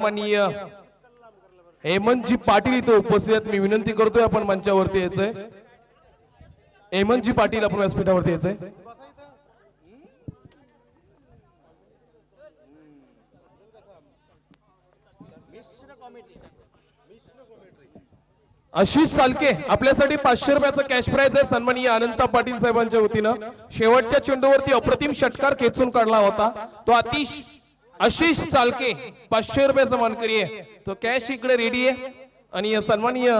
माननीय हेमंतजी पाटील इथे उपस्थित आहेत. मी विनंती करतोय आपण मंचावरती यायचंय. हेमंतजी पाटील आपण व्यासपीठावरती यायचंय. आशिष सालके आपल्यासाठी 500 रुपयाचा कॅश प्राइज आहे. सन्माननीय अनंता पाटील साहेबांच्या वतीनं शेवटच्या चेंडूवरती अप्रतिम षटकार खेचून काढला होता तो आशिष सालके 500 रुपयाचा मानकरी आहे. तो कॅश इकडे रेडी आहे आणि सन्माननीय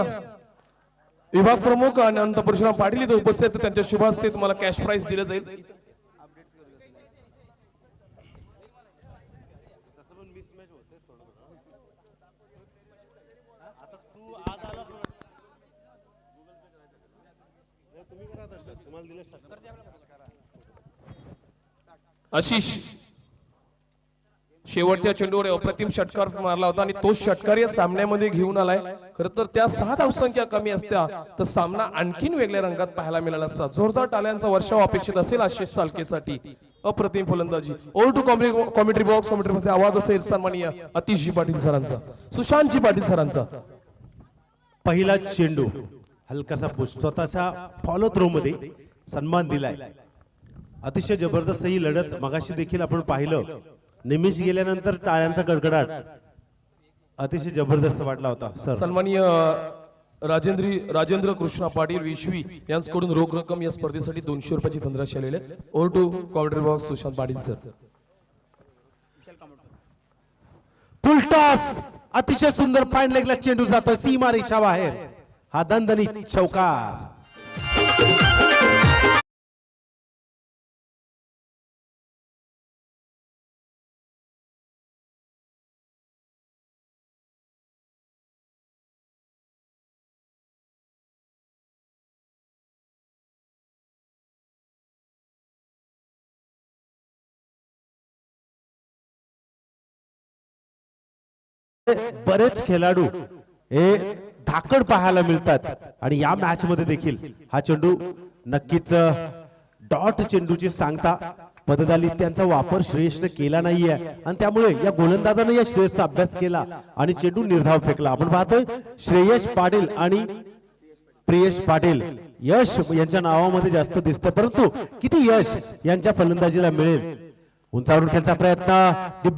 विभाग प्रमुख अनंत परशुराम पाटील इथे उपस्थित आहेत. त्यांच्या शुभ हस्ते तुम्हाला कॅश प्राइज दिलं जाईल. आशिष शेवटच्या चेंडूवर अप्रतिम षटकार मारला होता आणि तो षटकार या सामन्यामध्ये घेऊन आलाय. खरं तर त्या 6 धावसंख्या कमी असत्या तर सामना आणखीन वेगळ्या रंगात पाहायला मिळाला असता. जोरदार टाळ्यांचा वर्षाव अपेक्षित असेल आशिष सालकेसाठी. अप्रतिम फलंदाजी. Over to commentary box. Commentary मध्ये आवाज असेल सन्माननीय अतिशजी पाटील सरांचा, सुशांतजी पाटील सरांचा. पहिला चेंडू हलकासा पुश स्वतःच्या फॉलो थ्रो मध्ये सन्मान दिलाय. अतिशय जबरदस्त ही लढत मगाशी देखील आपण पाहिलं. निमिष गेल्यानंतर टाळ्यांचा गडगडाट अतिशय जबरदस्त वाटला होता. सन्माननीय राजेंद्र कृष्णा पाटील विश्वी यांच्याकडून रोख रक्कम या स्पर्धेसाठी 200 रुपयाची धनराशी आलेले. Over to commentary box Sushant Patil sir. Full toss अतिशय सुंदर फाईन लेगला चेंडू जातोय सीमा रेषा बाहेर. हा दणदणी चौकार. बरेच खेळाडू हे धाकड पाहायला मिळतात आणि या मॅच मध्ये देखील हा चेंडू नक्कीच डॉट चेंडूची सांगता पददाली त्यांचा वापर श्रेयसने केला नाहीये आणि त्यामुळे या गोलंदाजाने या श्रेयसचा अभ्यास केला आणि चेंडू निर्धाव फेकला. आपण पाहतोय श्रेयस पाटील आणि प्रियेश पाटील यश यांच्या नावामध्ये जास्त दिसतं परंतु किती यश यांच्या फलंदाजीला मिळेल. उंचावरून खेळचा प्रयत्न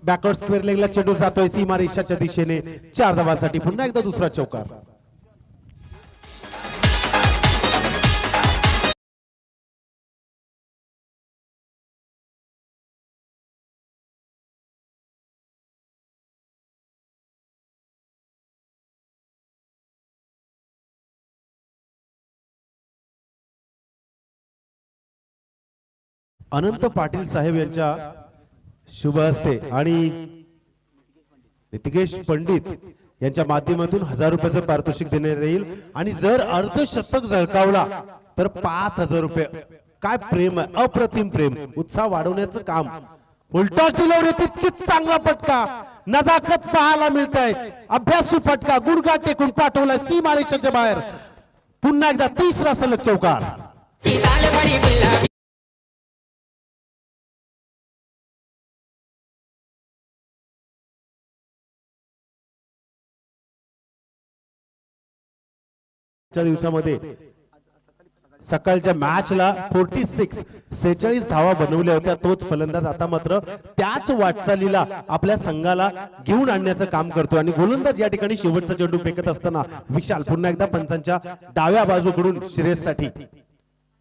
बॅकवर्ड स्क्वेअर लेगला चेंडू जातोय सीमा रेषाच्या दिशेने. 4 धावांसाठी पुन्हा एकदा दुसरा चौकार. अनंत पाटील साहेब यांच्या शुभ हस्ते आणि नितिकेश पंडित यांच्या माध्यमातून 1000 रुपयाचं पारितोषिक देण्यात येईल आणि जर अर्धशतक झळकावला तर 5000 रुपये. काय प्रेम आहे, अप्रतिम प्रेम. उत्साह वाढवण्याचं काम. उलटा चिलवरी तितकीच चांगला फटका नजाकत पाहायला मिळत आहे. अभ्यासू फटका गुडघा टेकून पाठवलाय सीमा रेषेच्या बाहेर. पुन्हा एकदा तिसरा सलग चौकार. दिवसामध्ये सकाळच्या मॅचला 46 धावा बनवल्या होत्या. तोच फलंदाज आता मात्र त्याच वाटचालीला आपल्या संघाला घेऊन आणण्याचं काम करतो आणि गोलंदाज या ठिकाणी शेवटचा चेंडू फेकत असताना विशाल पुन्हा एकदा पंचांच्या डाव्या बाजूकडून श्रेयससाठी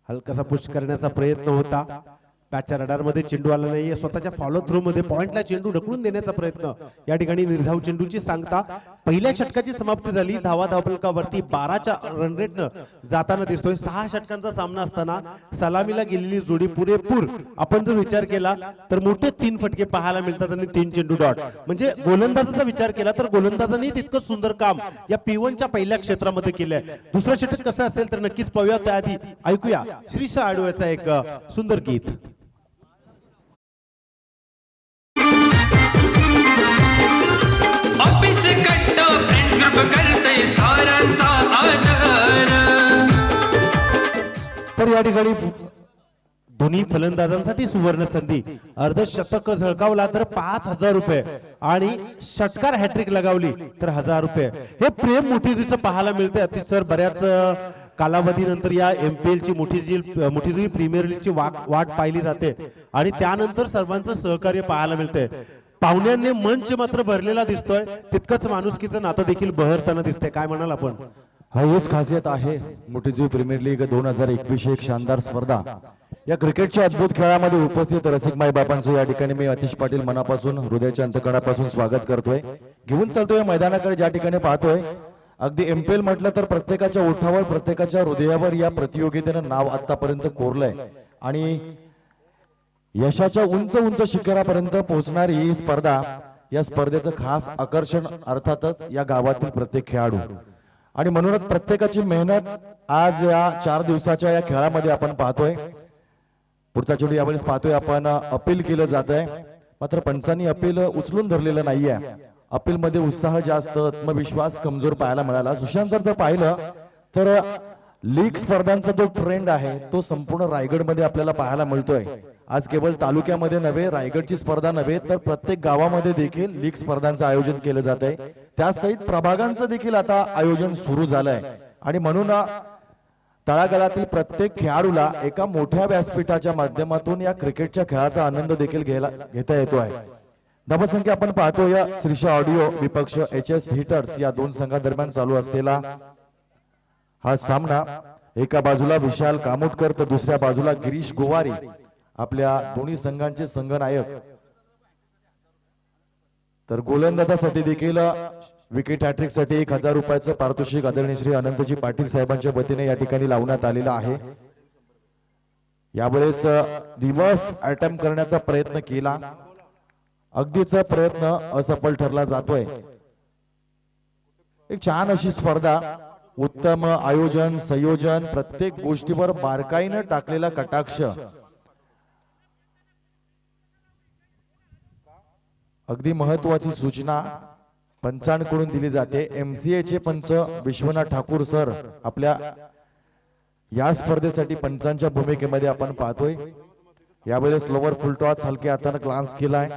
हलकासा पुश करण्याचा प्रयत्न होता. बॅटच्या रडार मध्ये चेंडू आला नाहीये. स्वतःच्या फॉलो थ्रो मध्ये पॉइंटला चेंडू ढकलून देण्याचा प्रयत्न. या ठिकाणी निर्धाव चेंडूची सांगता. पहिल्या षटकाची समाप्ती झाली. धावफलकावरती 12च्या रन रेटनं जाताना दिसतोय. 6 षटकांचा सामना असताना सलामीला गेलेली जोडी पुरेपूर आपण जर विचार केला तर मोठे 3 फटके पाहायला मिळतात आणि 3 चेंडू डॉट. म्हणजे गोलंदाजाचा विचार केला तर गोलंदाजांनी तितकं सुंदर काम या P1च्या पहिल्या क्षेत्रामध्ये केलंय. दुसरं षटक कसं असेल तर नक्कीच पाहूया. त्याआधी ऐकूया श्रीशा आडव्याचा एक सुंदर गीत. तर या ठिकाणी दोन्ही फलंदाजांसाठी सुवर्ण संधी. अर्धशतक झळकावला तर 5,000 रुपये आणि षटकार हॅट्रिक लगावली तर 1,000 रुपये. हे प्रेम मोठीजीचं पाहायला मिळते. अति सर बऱ्याच कालावधीनंतर या MPL ची मोठीजी प्रीमियर लीगची वाट पाहिली जाते आणि त्यानंतर सर्वांचं सहकार्य पाहायला मिळते. पाहुण्यांनी मंच मात्र भरलेला दिसतोय, तितकंच माणुसकीचं नातं देखील बहरताना दिसतंय. काय म्हणाल आपण? हा हेच खासियत आहे मोठीजी प्रीमियर लीग 2021 एक शानदार स्पर्धा. या क्रिकेटच्या अद्भुत खेळामध्ये उपस्थित रसिक माई बापांचं या ठिकाणी मी अतिश पाटील मनापासून हृदयाच्या अंतकणापासून स्वागत करतोय. घेऊन चालतोय मैदानाकडे ज्या ठिकाणी पाहतोय. अगदी MPL म्हटलं तर प्रत्येकाच्या ओठावर प्रत्येकाच्या हृदयावर या प्रतियोगितेनं नाव आतापर्यंत कोरलंय आणि यशाच्या उंच उंच शिखरापर्यंत पोहोचणारी ही स्पर्धा. या स्पर्धेचं खास आकर्षण अर्थातच या गावातील प्रत्येक खेळाडू आणि म्हणूनच प्रत्येकाची मेहनत आज या 4 दिवसाच्या या खेळामध्ये आपण पाहतोय. पुढचा चेंडू यावेळेस पाहतोय आपण अपील केलं जात आहे, मात्र पंचांनी अपील उचलून धरलेलं नाहीये. अपील मध्ये उत्साह जास्त, आत्मविश्वास कमजोर पाहायला मिळाला. सुशांत जर पाहिलं तर लीग स्पर्धांचा जो ट्रेंड आहे तो संपूर्ण रायगडमध्ये आपल्याला पाहायला मिळतोय. आज केवळ तालुक्यामध्ये नव्हे, रायगडची स्पर्धा नव्हे तर प्रत्येक गावामध्ये देखील लीग स्पर्धांचं आयोजन केलं जात आहे. त्यासहित प्रभागांचं देखील आता आयोजन सुरू झालंय आणि म्हणून तळागाळातील प्रत्येक खेळाडूला एका मोठ्या व्यासपीठाच्या माध्यमातून या क्रिकेटच्या खेळाचा आनंद देखील घेता येतो आहे. धावसंख्या आपण पाहतो या श्रीषा ऑडिओ विपक्ष HS हिटर्स या दोन संघादरम्यान चालू असलेला हा सामना. एका बाजूला विशाल कामोटकर तर दुसऱ्या बाजूला गिरीश गोवारी, आपल्या दोन्ही संघांचे संघनायक. तर गोलंदाजासाठी देखील विकेट हॅट्रिक साठी 1,000 रुपयाचं पारितोषिक आदरणीय श्री अनंतजी पाटील साहेबांच्या वतीने या ठिकाणी लावण्यात आलेला आहे. यावेळेस रिव्हर्स अटेम्प्ट करण्याचा प्रयत्न केला, अगदीच प्रयत्न असफल ठरला जातोय. एक छान अशी स्पर्धा, उत्तम आयोजन संयोजन, प्रत्येक गोष्टीवर बारकाईनं टाकलेला कटाक्ष. अगदी महत्वाची सूचना पंचांकडून दिली जाते. MCA चे पंच विश्वनाथ ठाकूर सर आपल्या या स्पर्धेसाठी पंचांच्या भूमिकेमध्ये आपण पाहतोय. यावेळेस लोअर फुलटॉस हलक्या हाताने ग्लान्स केलाय.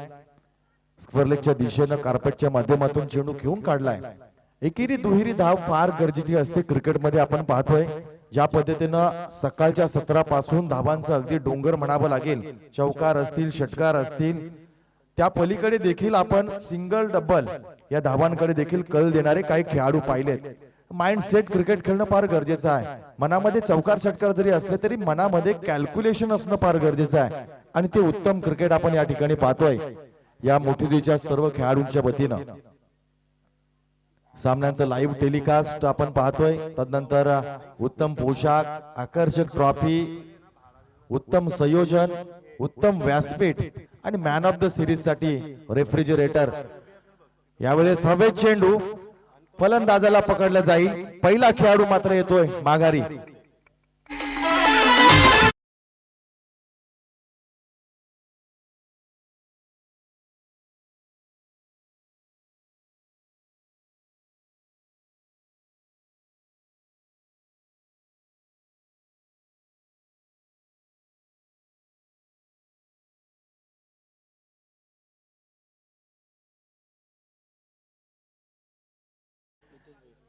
स्क्वेअर लेगच्या दिशेनं कार्पेटच्या माध्यमातून चेंडू घेऊन काढलाय. एकेरी दुहेरी धाव फार गरजेची असते क्रिकेटमध्ये. आपण पाहतोय ज्या पद्धतीनं सकाळच्या 17 पासून धावांचं अगदी डोंगर म्हणावं लागेल. चौकार असतील, षटकार असतील, त्या पलीकडे देखील आपण सिंगल डबल या धावांकडे देखील कल देणारे काही खेळाडू पाहिलेत. माइंडसेट क्रिकेट खेळणं फार गरजेचं आहे. मनामध्ये चौकार षटकार जरी असले तरी मनामध्ये कॅल्क्युलेशन असणं फार गरजेचं आहे आणि ते उत्तम क्रिकेट आपण या ठिकाणी पाहतोय या मोठीच्या सर्व खेळाडूंच्या वतीनं. सामन्यांचं लाईव्ह टेलिकास्ट आपण पाहतोय. तदनंतर उत्तम पोशाख, आकर्षक ट्रॉफी, उत्तम संयोजन, उत्तम व्यासपीठ आणि मॅन ऑफ द सिरीज साठी रेफ्रिजरेटर. यावेळेस हवेत चेंडू फलंदाजाला पकडला जाईल. पहिला खेळाडू मात्र येतोय माघारी.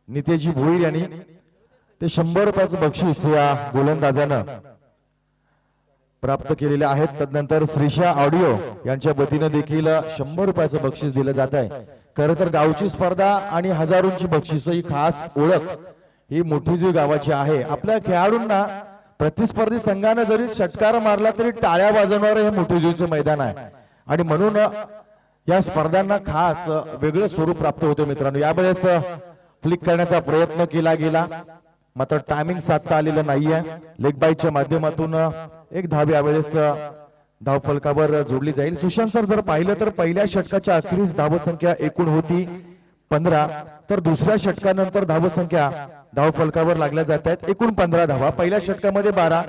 नितेशजी भोईर यांनी ते 100 रुपयाचं बक्षीस या गोलंदाजानं प्राप्त केलेले आहेत. तदनंतर श्रीषा ऑडिओ यांच्या वतीनं देखील 100 रुपयाचं बक्षीस दिलं जात आहे. खरं तर गावची स्पर्धा आणि हजारोंची बक्षीस ही खास ओळख ही मोठीजी गावाची आहे. आपल्या खेळाडूंना प्रतिस्पर्धी संघानं जरी षटकार मारला तरी टाळ्या वाजवणार हे मोठीजीचं मैदान आहे आणि म्हणून या स्पर्धांना खास वेगळं स्वरूप प्राप्त होतं. मित्रांनो, यावेळेस फ्लिक करण्याचा प्रयत्न केला गेला मात्र टायमिंग साधता आलेलं नाहीये. लेग बाईटच्या माध्यमातून एक धाव यावेळेस धाव फलकावर जोडली जाईल. सुशांत सर जर पाहिलं तर पहिल्या षटकाच्या अखेरीस धावसंख्या एकूण होती 15, तर दुसऱ्या षटकानंतर धावसंख्या धाव फलकावर लागल्या जात आहेत एकूण 15 धावा. पहिल्या षटकामध्ये 12,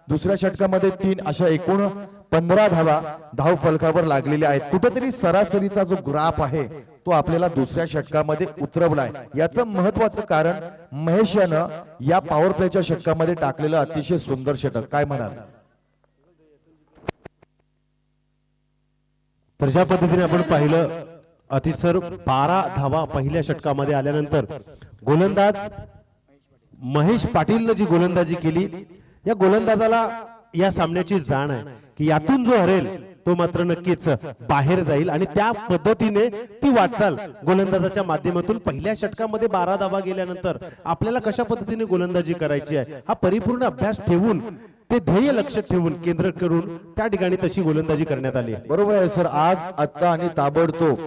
दुसऱ्या षटकामध्ये 3, अशा एकूण 15 धावा धाव फलकावर लागलेल्या आहेत. कुठेतरी सरासरीचा जो ग्राफ आहे तो आपल्याला दुसऱ्या षटकामध्ये उतरवलाय. याचं महत्वाचं कारण महेश यानं या पॉवर प्लेच्या षटकामध्ये टाकलेलं अतिशय सुंदर षटक. काय म्हणाल? तर ज्या पद्धतीने आपण पाहिलं अतिसर 12 धावा पहिल्या षटकामध्ये आल्यानंतर गोलंदाज महेश पाटीलनं जी गोलंदाजी केली, या गोलंदाजाला या सामन्याची जाण आहे की यातून जो हरेल तो मात्र नक्कीच बाहेर जाईल आणि त्या पद्धतीने ती वाटचाल गोलंदाजाच्या माध्यमातून पहिल्या षटकामध्ये 12 धावा गेल्यानंतर आपल्याला कशा पद्धतीने गोलंदाजी करायची आहे हा परिपूर्ण अभ्यास ठेवून ते ध्येय लक्ष ठेवून केंद्र करून त्या ठिकाणी तशी गोलंदाजी करण्यात आली आहे. बरोबर आहे सर. आज आत्ता आणि ताबडतोब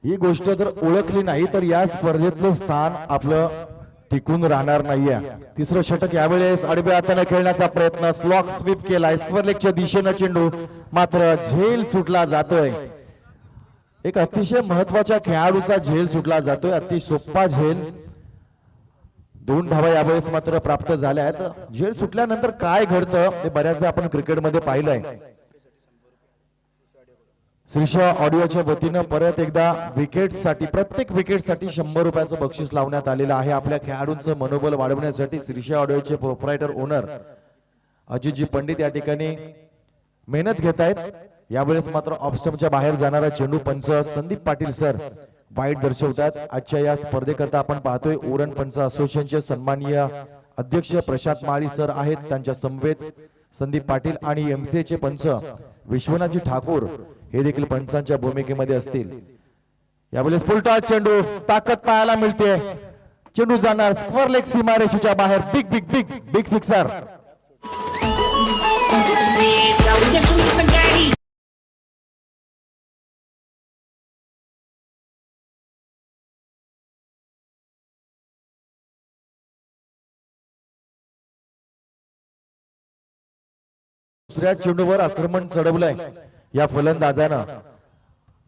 ही गोष्ट जर ओळखली नाही तर या स्पर्धेतलं स्थान आपलं टिकून राहणार नाहीये. तिसरं षटक यावेळेस आडव्या हाताने खेळण्याचा प्रयत्न, स्लॉक स्वीप केलाय स्क्वेअर लेगच्या दिशेनं चेंडू, मात्र झेल सुटला जातोय. एक अतिशय महत्वाच्या खेळाडूचा झेल सुटला जातोय, अति सोपा झेल. 2 धावा यावेळेस मात्र प्राप्त झाल्या आहेत. झेल सुटल्यानंतर काय घडतं ते बऱ्याचदा आपण क्रिकेटमध्ये पाहिलंय. श्रीशा ऑडिओच्या वतीनं परत एकदा विकेटसाठी, प्रत्येक विकेटसाठी 100 रुपयाचं बक्षीस लावण्यात आलेलं आहे. आपल्या खेळाडूंचं मनोबल वाढवण्यासाठी श्रीशा ऑडिओचे प्रोप्रायटर ओनर अजितजी पंडित या ठिकाणी मेहनत घेत आहेत. यावेळेस मात्र ऑफस्टंपच्या बाहेर जाणारा चेंडू पंच संदीप पाटील सर वाईट दर्शवतात. आजच्या या स्पर्धेकरता आपण पाहतोय ओरण पंच असोसिएशनचे सन्माननीय अध्यक्ष प्रशांत माळी सर आहेत, त्यांच्या समवेत संदीप पाटील आणि एमसीए चे पंच विश्वनाथजी ठाकूर हे देखील पंचांच्या भूमिकेमध्ये असतील. यावेळेस फुलटॉस चेंडू, ताकद पाहायला मिळते. चेंडू जाणार स्क्वेअर लेग सीमारेषेच्या बाहेर. Big big big big sixer. दुसऱ्या चेंडूवर आक्रमण चढवलंय या फलंदाजानं.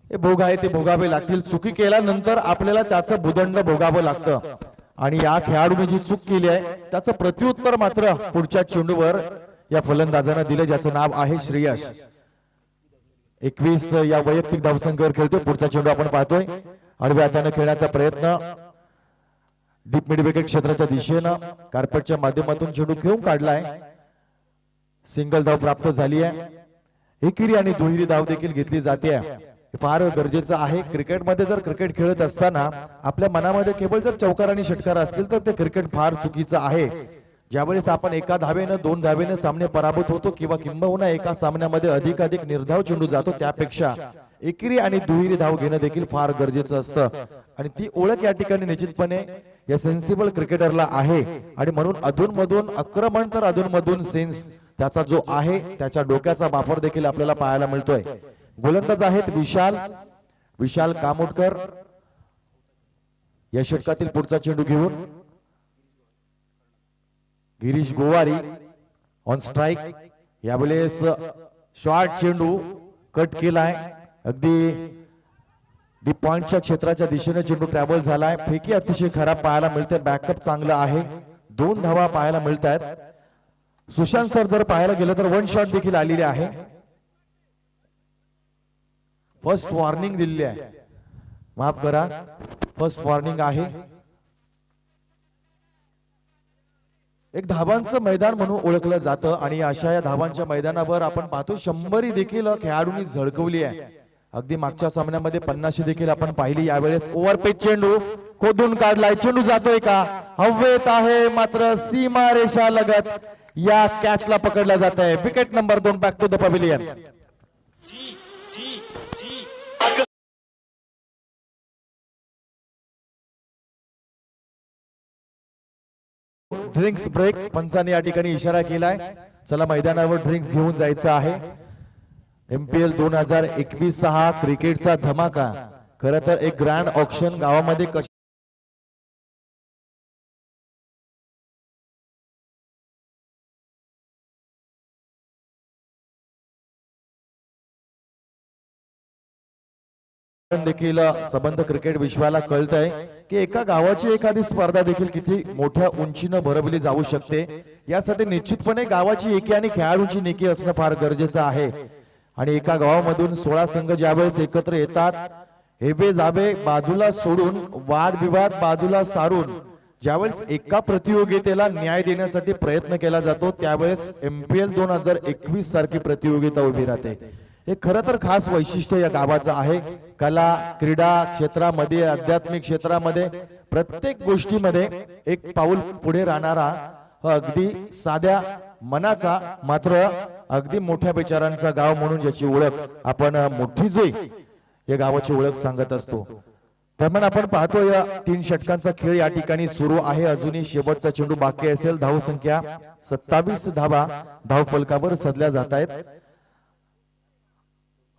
हे भोग आहे ते भोगावे लागतील. चुकी केल्यानंतर आपल्याला त्याचं भूदंड भोगावं लागतं आणि या खेळाडूने जी चूक केली आहे त्याचं प्रत्युत्तर मात्र पुढच्या चेंडूवर या फलंदाजानं दिले, ज्याचं नाव आहे श्रेयस. 21 या वैयक्तिक धावसंख्येवर खेळतोय. पुढचा चेंडू आपण पाहतोय आडव्या हाताने खेळण्याचा प्रयत्न, डीप मिड विकेट क्षेत्राच्या दिशेनं कार्पेटच्या माध्यमातून चेंडू खेळून काढलाय. सिंगल धाव प्राप्त झाली आहे. एकेरी आणि दुहेरी धाव देखील घेतली जाते. फार गरजेचं आहे क्रिकेटमध्ये. जर क्रिकेट खेळत असताना आपल्या मनामध्ये केवळ जर चौकार आणि षटकार असतील तर ते क्रिकेट फार चुकीचं आहे. ज्यावेळेस आपण एका धावेनं 2 धावेनं सामने पराभूत होतो किंवा किंबहुना एका सामन्यामध्ये अधिकाधिक निर्धाव चेंडू जातो, त्यापेक्षा एकेरी आणि दुहेरी धाव घेणं देखील फार गरजेचं असतं. आणि ती ओळख या ठिकाणी निश्चितपणे या सेन्सिबल क्रिकेटरला आहे. आणि म्हणून अधूनमधून आक्रमण तर अधूनमधून सेन्स त्याचा जो आहे त्याच्या डोक्याचा वापर देखील आपल्याला पाहायला मिळतोय. गोलंदाज आहेत विशाल कामोडकर. या षटकातील पुढचा चेंडू घेऊन गिरीश गोवारी ऑन स्ट्राइक. यावेळेस शॉर्ट चेंडू कट केलाय. अगदी डीप पॉइंटच्या क्षेत्राच्या दिशेने चेंडू ट्रॅव्हल झालाय. फेकी अतिशय खराब पाहायला मिळते. बॅकअप चांगलं आहे. 2 धावा पाहायला मिळत आहेत. सुशांत सर जर पाहायला गेलं तर 1 शॉट देखील आलेली आहे. फर्स्ट वॉर्निंग दिलेली आहे, माफ करा, फर्स्ट वॉर्निंग आहे. एक धावांचं मैदान म्हणून ओळखलं जातं आणि अशा या धावांच्या मैदानावर आपण पाहतो 100 देखील खेळाडूंनी झळकवली आहे. अगदी मागच्या सामन्यामध्ये 50 देखील आपण पाहिली. यावेळेस ओव्हरपेच चेंडू खोदून काढलाय. चेंडू जातोय का? हवेत आहे, मात्र सीमा रेषा लगत या कॅचला पकडला जात आहे. Wicket number 2 back to the pavilion. Drinks break पंचाने या ठिकाणी इशारा केलाय. चला मैदानावर ड्रिंक्स घेऊन जायचं आहे. MPL 2021 हा क्रिकेटचा धमाका. खरं तर एक ग्रँड ऑक्शन गावामध्ये देखील संबंध क्रिकेट विश्वाला कळतंय की एका गावाची एखादी स्पर्धा देखील किती मोठ्या उंचीनं भरवली जाऊ शकते. यासाठी निश्चितपणे गावाची एकी आणि खेळाडूंची नेकी असणं फार गरजेचं आहे. आणि एका गावामधून 16 संघ ज्यावेळेस एकत्र येतात, हेवे जावे बाजूला सोडून, वादविवाद बाजूला सारून ज्यावेळेस एका प्रतियोगितेला न्याय देण्यासाठी प्रयत्न केला जातो, त्यावेळेस MPL 2021 सारखी प्रतियोगिता उभी राहते. हे खरं तर खास वैशिष्ट्य या गावाचं आहे. कला क्रीडा क्षेत्रामध्ये, आध्यात्मिक क्षेत्रामध्ये, प्रत्येक गोष्टीमध्ये एक पाऊल पुढे राहणारा, अगदी साध्या मनाचा मात्र अगदी मोठ्या विचारांचा गाव म्हणून ज्याची ओळख आपण मोठी जोई या गावाची ओळख सांगत असतो. दरम्यान आपण पाहतो या 3 षटकांचा खेळ या ठिकाणी सुरू आहे. अजूनही शेवटचा चेंडू बाकी असेल. धाव संख्या 27 धावा धाव फलकावर सदल्या जात आहेत.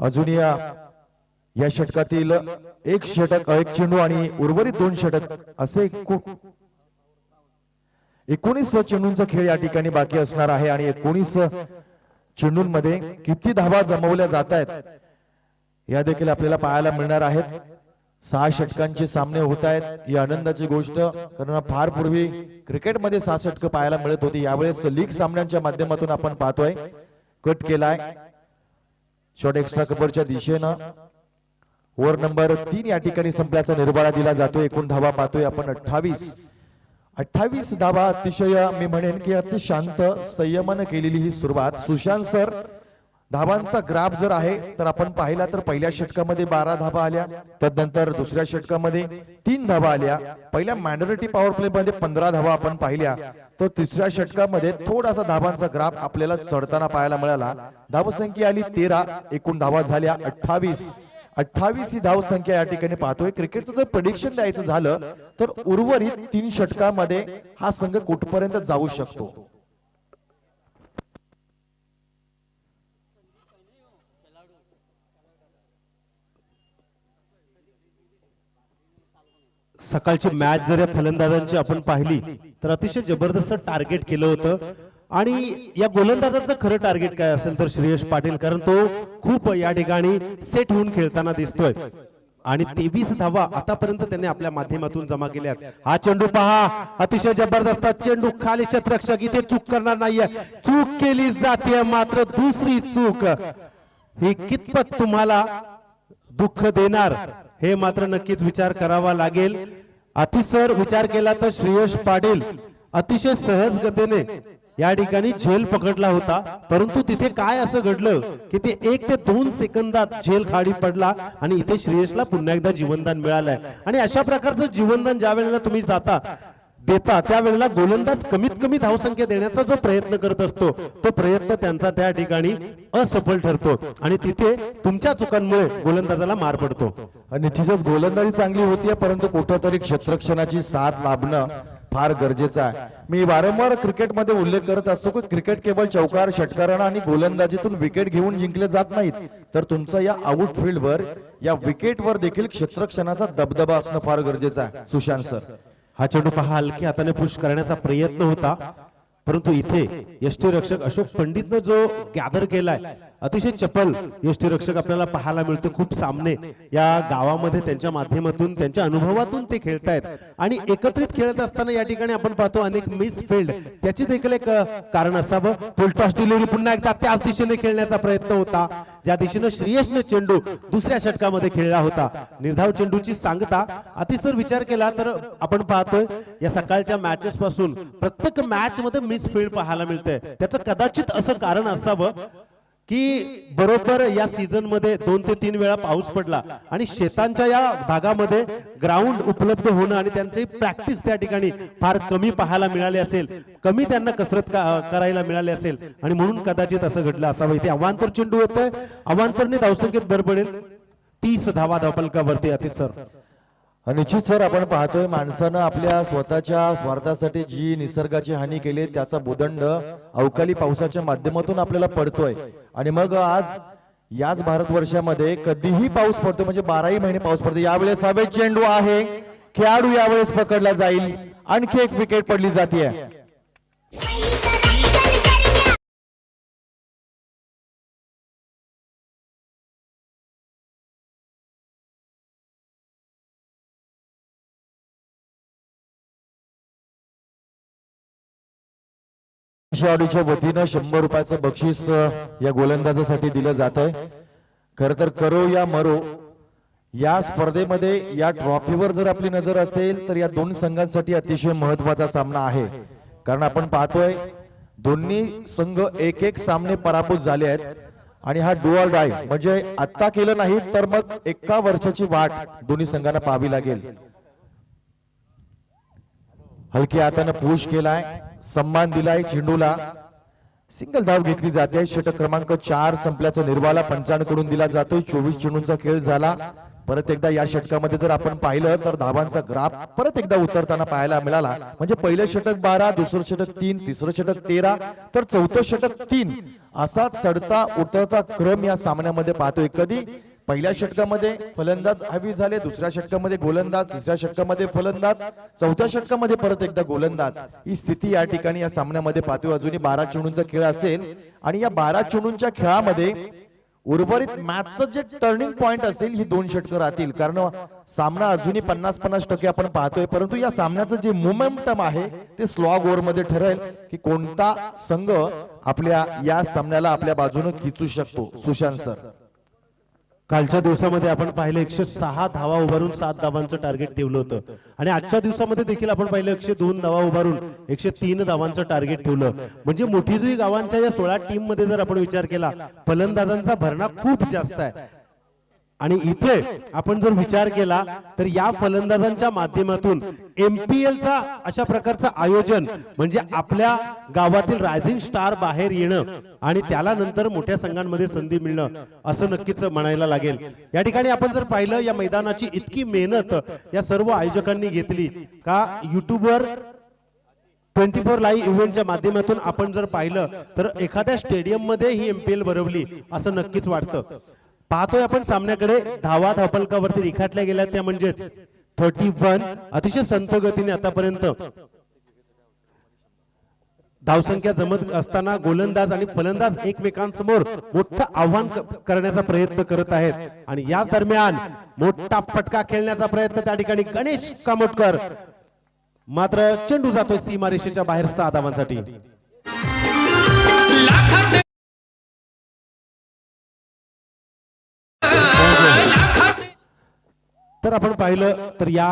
अजूनही या षटकातील एक चेंडू आणि उर्वरित 2 षटक असे 19 चेंडूंचा खेळ या ठिकाणी बाकी असणार आहे. आणि 19 चेंडूंमध्ये किती धावा जमवल्या जात आहेत या देखील आपल्याला पाहायला मिळणार आहेत. 6 षटकांचे सामने होत आहेत. ही आनंदाची गोष्ट, कारण फार पूर्वी क्रिकेटमध्ये 6 षटकं पाहायला मिळत होती. यावेळेस लीग सामन्यांच्या माध्यमातून आपण पाहतोय कट केलाय शॉट एक्स्ट्रा कव्हरच्या दिशेनं. ओव्हर नंबर 3 या ठिकाणी संपल्याचा निर्वाळा दिला जातोय. एकूण धावा पाहतोय आपण 28 धावा. अतिशय मी म्हणेन की अति शांत संयमानं केलेली ही सुरुवात. सुशांत सर, धावांचा ग्राफ जर आहे तर आपण पाहिला तर पहिल्या षटकामध्ये 12 धावा आल्या, तदनंतर दुसऱ्या षटकामध्ये 3 धावा आल्या, पहिल्या मायनॉरिटी पॉवर प्ले मध्ये 15 धावा आपण पाहिल्या, तर तिसऱ्या षटकामध्ये थोडासा धावांचा ग्राफ आपल्याला चढताना पाहायला मिळाला. धावसंख्या आली 13, एकूण धावा झाल्या 28 ही धाव संख्या या ठिकाणी पाहतोय. क्रिकेटचं जर प्रेडिक्शन द्यायचं झालं तर उर्वरित 3 षटकामध्ये हा संघ कुठपर्यंत जाऊ शकतो. सकाळची मॅच जर या फलंदाजांची आपण पाहिली तर अतिशय जबरदस्त टार्गेट केलं होतं. आणि या गोलंदाजाचं खरं टार्गेट काय असेल तर श्रेयश पाटील, कारण तो खूप या ठिकाणी सेट होऊन खेळताना दिसतोय. आणि 23 धावा आतापर्यंत त्यांनी आपल्या माध्यमातून जमा केल्यात. हा चेंडू पहा, अतिशय जबरदस्त चेंडू, खाली क्षेत्ररक्षक इथे चूक करणार नाहीये. चूक केली जाते, मात्र दुसरी चूक ही कितपत तुम्हाला दुःख देणार हे मात्र नक्कीच विचार करावा लागेल. अतिसर विचार केला तर श्रेयश पाटील अतिशय सहज गतीने या ठिकाणी झेल पकडला होता, परंतु तिथे काय असं घडलं की ते 1 ते 2 सेकंदात झेल खाली पडला आणि इथे श्रेयसला पुन्हा एकदा जीवनदान मिळालंय. आणि अशा प्रकारचं जीवनदान ज्या वेळेला तुम्ही देता त्यावेळेला गोलंदाज कमीत कमी धावसंख्या देण्याचा जो प्रयत्न करत असतो तो प्रयत्न त्यांचा त्या ठिकाणी असफल ठरतो आणि तिथे तुमच्या चुकांमुळे गोलंदाजाला मार पडतो. निश्चितच गोलंदाजी चांगली होतीये, परंतु कुठेतरी क्षेत्ररक्षणाची साथ लाभणं फार गरजेचं आहे. मी वारंवार क्रिकेटमध्ये उल्लेख करत असतो की क्रिकेट केवळ चौकार, षटकारण आणि गोलंदाजीतून विकेट घेऊन जिंकले जात नाहीत, तर तुमचा या आउटफील्डवर, या विकेटवर देखील क्षेत्ररक्षणाचा दबदबा असणं फार गरजेचं आहे. सुशांत सर, हा चेंडू पहा, हलकी हाताने पुश करण्याचा प्रयत्न होता, परंतु इथे यष्टीरक्षक अशोक पंडितनं जो गॅदर केलाय, अतिशय चपल यष्टीरक्षक आपल्याला पाहायला मिळतो. खूप सामने या गावामध्ये त्यांच्या माध्यमातून, त्यांच्या अनुभवातून ते खेळतायत आणि एकत्रित खेळत असताना या ठिकाणी आपण पाहतो अनेक मिस फील्ड, त्याची देखील एक कारण असावं. फुलटॉस डिलिव्हरी पुन्हा एकदा त्याच दिशेने खेळण्याचा प्रयत्न होता ज्या दिशेनं श्रेयसने चेंडू दुसऱ्या षटकामध्ये खेळला होता. निर्धाव चेंडूची सांगता अतिसर विचार केला तर आपण पाहतोय या सकाळच्या मॅचेस पासून प्रत्येक मॅच मध्ये मिस फील्ड पाहायला मिळते. त्याचं कदाचित असं कारण असावं की बरोबर या सीझन मध्ये 2 ते 3 वेळा पाऊस पडला आणि शेतांच्या या भागामध्ये ग्राउंड उपलब्ध होणं आणि त्यांची प्रॅक्टिस त्या ठिकाणी फार कमी पाहायला मिळाली असेल, कमी त्यांना कसरत करायला मिळाली असेल आणि म्हणून कदाचित असं घडलं असावं. इथे अवांतर चेंडू येतोय, अवांतरने धावसंख्येत भर पडेल. 30 धावा धावफलकावरती अतिसर. निश्चित सर, आपण पाहतोय माणसानं आपल्या स्वतःच्या स्वार्थासाठी जी निसर्गाची हानी केली त्याचा भूदंड अवकाळी पावसाच्या माध्यमातून आपल्याला पडतोय. आणि मग आज याच भारतवर्षामध्ये कधीही पाऊस पडतो, म्हणजे 12ही महिने पाऊस पडतो. यावेळेस हवे चेंडू आहे, खेळाडू यावेळेस पकडला जाईल, आणखी एक विकेट पडली जाते. खेळाडूच्या वतीनं 100 रुपयाचं बक्षीस या गोलंदाजासाठी दिलं जात आहे. खर तर करो या मरो या स्पर्धेमध्ये या ट्रॉफीवर जर आपली नजर असेल तर या 2 संघांसाठी अतिशय महत्वाचा सामना आहे. कारण आपण पाहतोय दोन्ही संघ 1-1 सामने पराभूत झाले आहेत आणि हा डुअल डाय म्हणजे आता केलं नाही तर मग एका वर्षाची वाट दोन्ही संघांना पाहावी लागेल. हलकी हाताने पुश केलाय, सम्मान दिलाय चेंडूला, सिंगल धाव घेतली जाते. षटक क्रमांक 4 संपल्याचा निर्वाळा पंचांकडून दिला जातोय. 24 चेंडूंचा खेळ झाला. परत एकदा या षटकामध्ये जर आपण पाहिलं तर धावांचा ग्राफ परत एकदा उतरताना पाहायला मिळाला. म्हणजे पहिलं षटक 12, दुसरं षटक 3, तिसरं षटक 13, तर चौथं षटक 3, असा चढता उतरता क्रम या सामन्यामध्ये पाहतोय. कधी पहिल्या षटकामध्ये फलंदाज हवी झाले, दुसऱ्या षटकामध्ये गोलंदाज, तिसऱ्या षटकामध्ये फलंदाज, चौथ्या षटकामध्ये परत एकदा गोलंदाज, ही स्थिती या ठिकाणी या सामन्यामध्ये पाहतोय. अजूनही 12 चेंडूंचा खेळ असेल आणि या 12 चेंडूंच्या खेळामध्ये उर्वरित मॅचचं जे टर्निंग पॉइंट असेल ही 2 षटकं राहतील. कारण सामना अजूनही 50-50% आपण पाहतोय, परंतु या सामन्याचं जे मोमेंटम आहे ते स्लॉग ओव्हर मध्ये ठरेल की कोणता संघ आपल्या या सामन्याला आपल्या बाजूने खिचू शकतो. सुशांत सर, कालच्या दिवसामध्ये आपण पाहिलं 106 धावा उभारून 7 धावांचं टार्गेट ठेवलं होतं आणि आजच्या दिवसामध्ये देखील आपण पाहिलं 102 धावा उभारून 103 धावांचं टार्गेट ठेवलं. म्हणजे मोठीजुई गावांच्या या 16 टीम मध्ये जर आपण विचार केला, फलंदाजांचा भरणा खूप जास्त आहे. आणि इथे आपण जर विचार केला तर या फलंदाजांच्या माध्यमातून MPLचा अशा प्रकारचं आयोजन म्हणजे आपल्या गावातील रायझिंग स्टार बाहेर येणं आणि त्याला नंतर मोठ्या संघांमध्ये संधी मिळणं असं नक्कीच म्हणायला लागेल. या ठिकाणी आपण जर पाहिलं या मैदानाची इतकी मेहनत या सर्व आयोजकांनी घेतली का युट्यूबवर 24 लाईव्ह इव्हेंटच्या माध्यमातून आपण जर पाहिलं तर एखाद्या स्टेडियम मध्ये ही MPL भरवली असं नक्कीच वाटतं. पाहतोय आपण सामन्याकडे धावा धावफलकावरती रेखाटल्या गेल्या त्या म्हणजेच 31. अतिशय संत गतीने आतापर्यंत धावसंख्या जमत असताना गोलंदाज आणि फलंदाज एकमेकांसमोर मोठं आव्हान करण्याचा प्रयत्न करत आहेत आणि या दरम्यान मोठा फटका खेळण्याचा प्रयत्न त्या ठिकाणी गणेश कामोटकर, मात्र चेंडू जातोय सीमारेषेच्या बाहेर 6 धावांसाठी. तर आपण पाहिलं तर या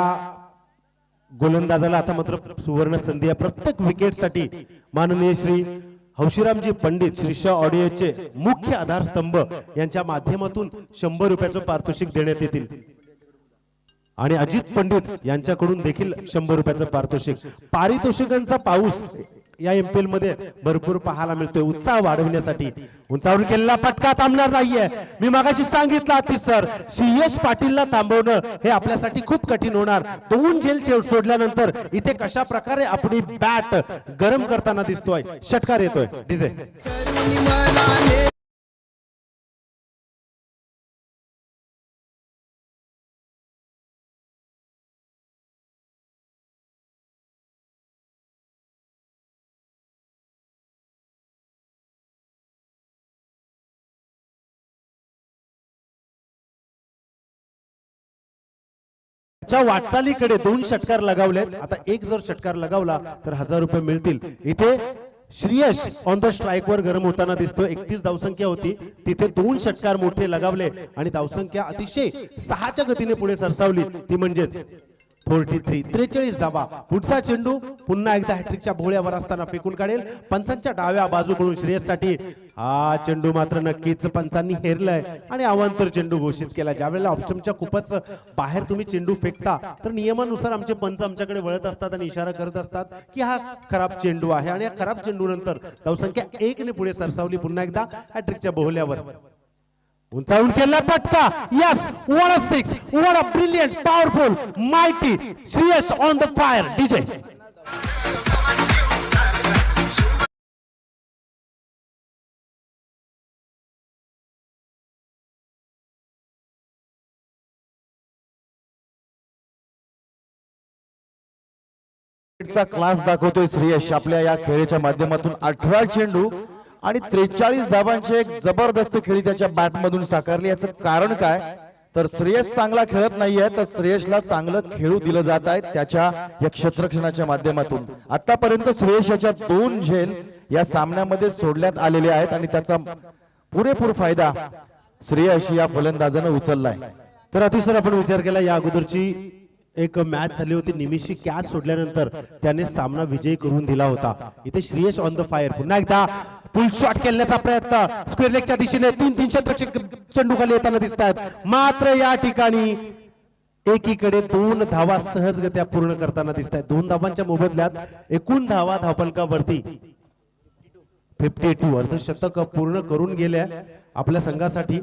गोलंदाजाला आता मात्र सुवर्ण संधी आहे. प्रत्येक विकेटसाठी माननीय श्री हौशीरामजी पंडित श्री शाह ऑडिओचे मुख्य आधारस्तंभ यांच्या माध्यमातून 100 रुपयाचं पारितोषिक देण्यात येतील आणि अजित पंडित यांच्याकडून देखील 100 रुपयाचं पारितोषिक. पारितोषिकांचा पाऊस या MPL मध्ये भरपूर पाहायला मिळतोय. उत्साह वाढवण्यासाठी उंचावरून केलेला फटका थांबणार नाहीये. मी मागाशी सांगितलं आतिश सर, श्रेयस पाटीलला थांबवणं हे आपल्यासाठी खूप कठीण होणार. 2 झेल सोडल्यानंतर इथे कशा प्रकारे आपली बॅट गरम करताना दिसतोय. षटकार येतोय डीजे. वाटचालीकडे 2 षटकार लगावलेत. आता एक जर षटकार लगावला तर 1000 रुपये मिळतील. इथे श्रेयस ऑन द स्ट्राइक वर गरम होताना दिसतोय. 31 धावसंख्या होती, तिथे 2 षटकार मोठे लगावले आणि धावसंख्या अतिशय 6च्या गतीने पुढे सरसावली. ती म्हणजेच 43. 43 धावा. पुढचा चेंडू पुन्हा एकदा हॅट्रिकच्या भोळ्यावर असताना फेकून काढेल. पंचांच्या डाव्या बाजूकडून श्रेयससाठी हा चेंडू मात्र नक्कीच पंचांनी हेरलाय आणि अवांतर चेंडू घोषित केला. ज्यावेळेला ऑप्शनच्या खूपच बाहेर तुम्ही चेंडू फेकता तर नियमानुसार आमचे पंच आमच्याकडे वळत असतात आणि इशारा करत असतात की हा खराब चेंडू आहे आणि या खराब चेंडू नंतर धावसंख्या 1 ने पुढे सरसावली. पुन्हा एकदा हॅट्रिकच्या भोवल्यावर उंचावून केला फटका. Yes, what a six, what a brilliant, powerful, mighty Shreyas on the fire. DJ चा क्लास दाखवतोय श्रेयस आपल्या या खेळाच्या माध्यमातून. 18 चेंडू आणि 43 धावांची एक जबरदस्त खेळी त्याच्या बॅट मधून साकारली. याचं कारण काय तर श्रेयस चांगला खेळत नाहीये, तर श्रेयसला चांगलं खेळू दिलं जात आहे त्याच्या या क्षेत्ररक्षणाच्या माध्यमातून. आतापर्यंत श्रेयस याच्या 2 झेल या सामन्यामध्ये सोडण्यात आलेले आहेत आणि त्याचा पुरेपूर फायदा श्रेयस या फलंदाजानं उचललाय. तर अतिशय आपण विचार केला या अगोदरची एक मॅच झाली होती, निमिषी कॅच सोडल्यानंतर त्याने सामना विजयी करून दिला होता. इथे श्रेयस ऑन द फायर, पुन्हा एकदा फुल शॉट खेळण्याचा प्रयत्न स्क्वेअर लेगच्या दिशेने 3-3 शतक चेंडू खाली येताना दिसतात. मात्र या ठिकाणी एकीकडे 2 धावा सहजगत्या पूर्ण करताना दिसत आहेत. 2 धावांच्या मोबदल्यात एकूण धावा धावफलकावरती 52 अर्धशतक पूर्ण करून गेल्या आपल्या संघासाठी.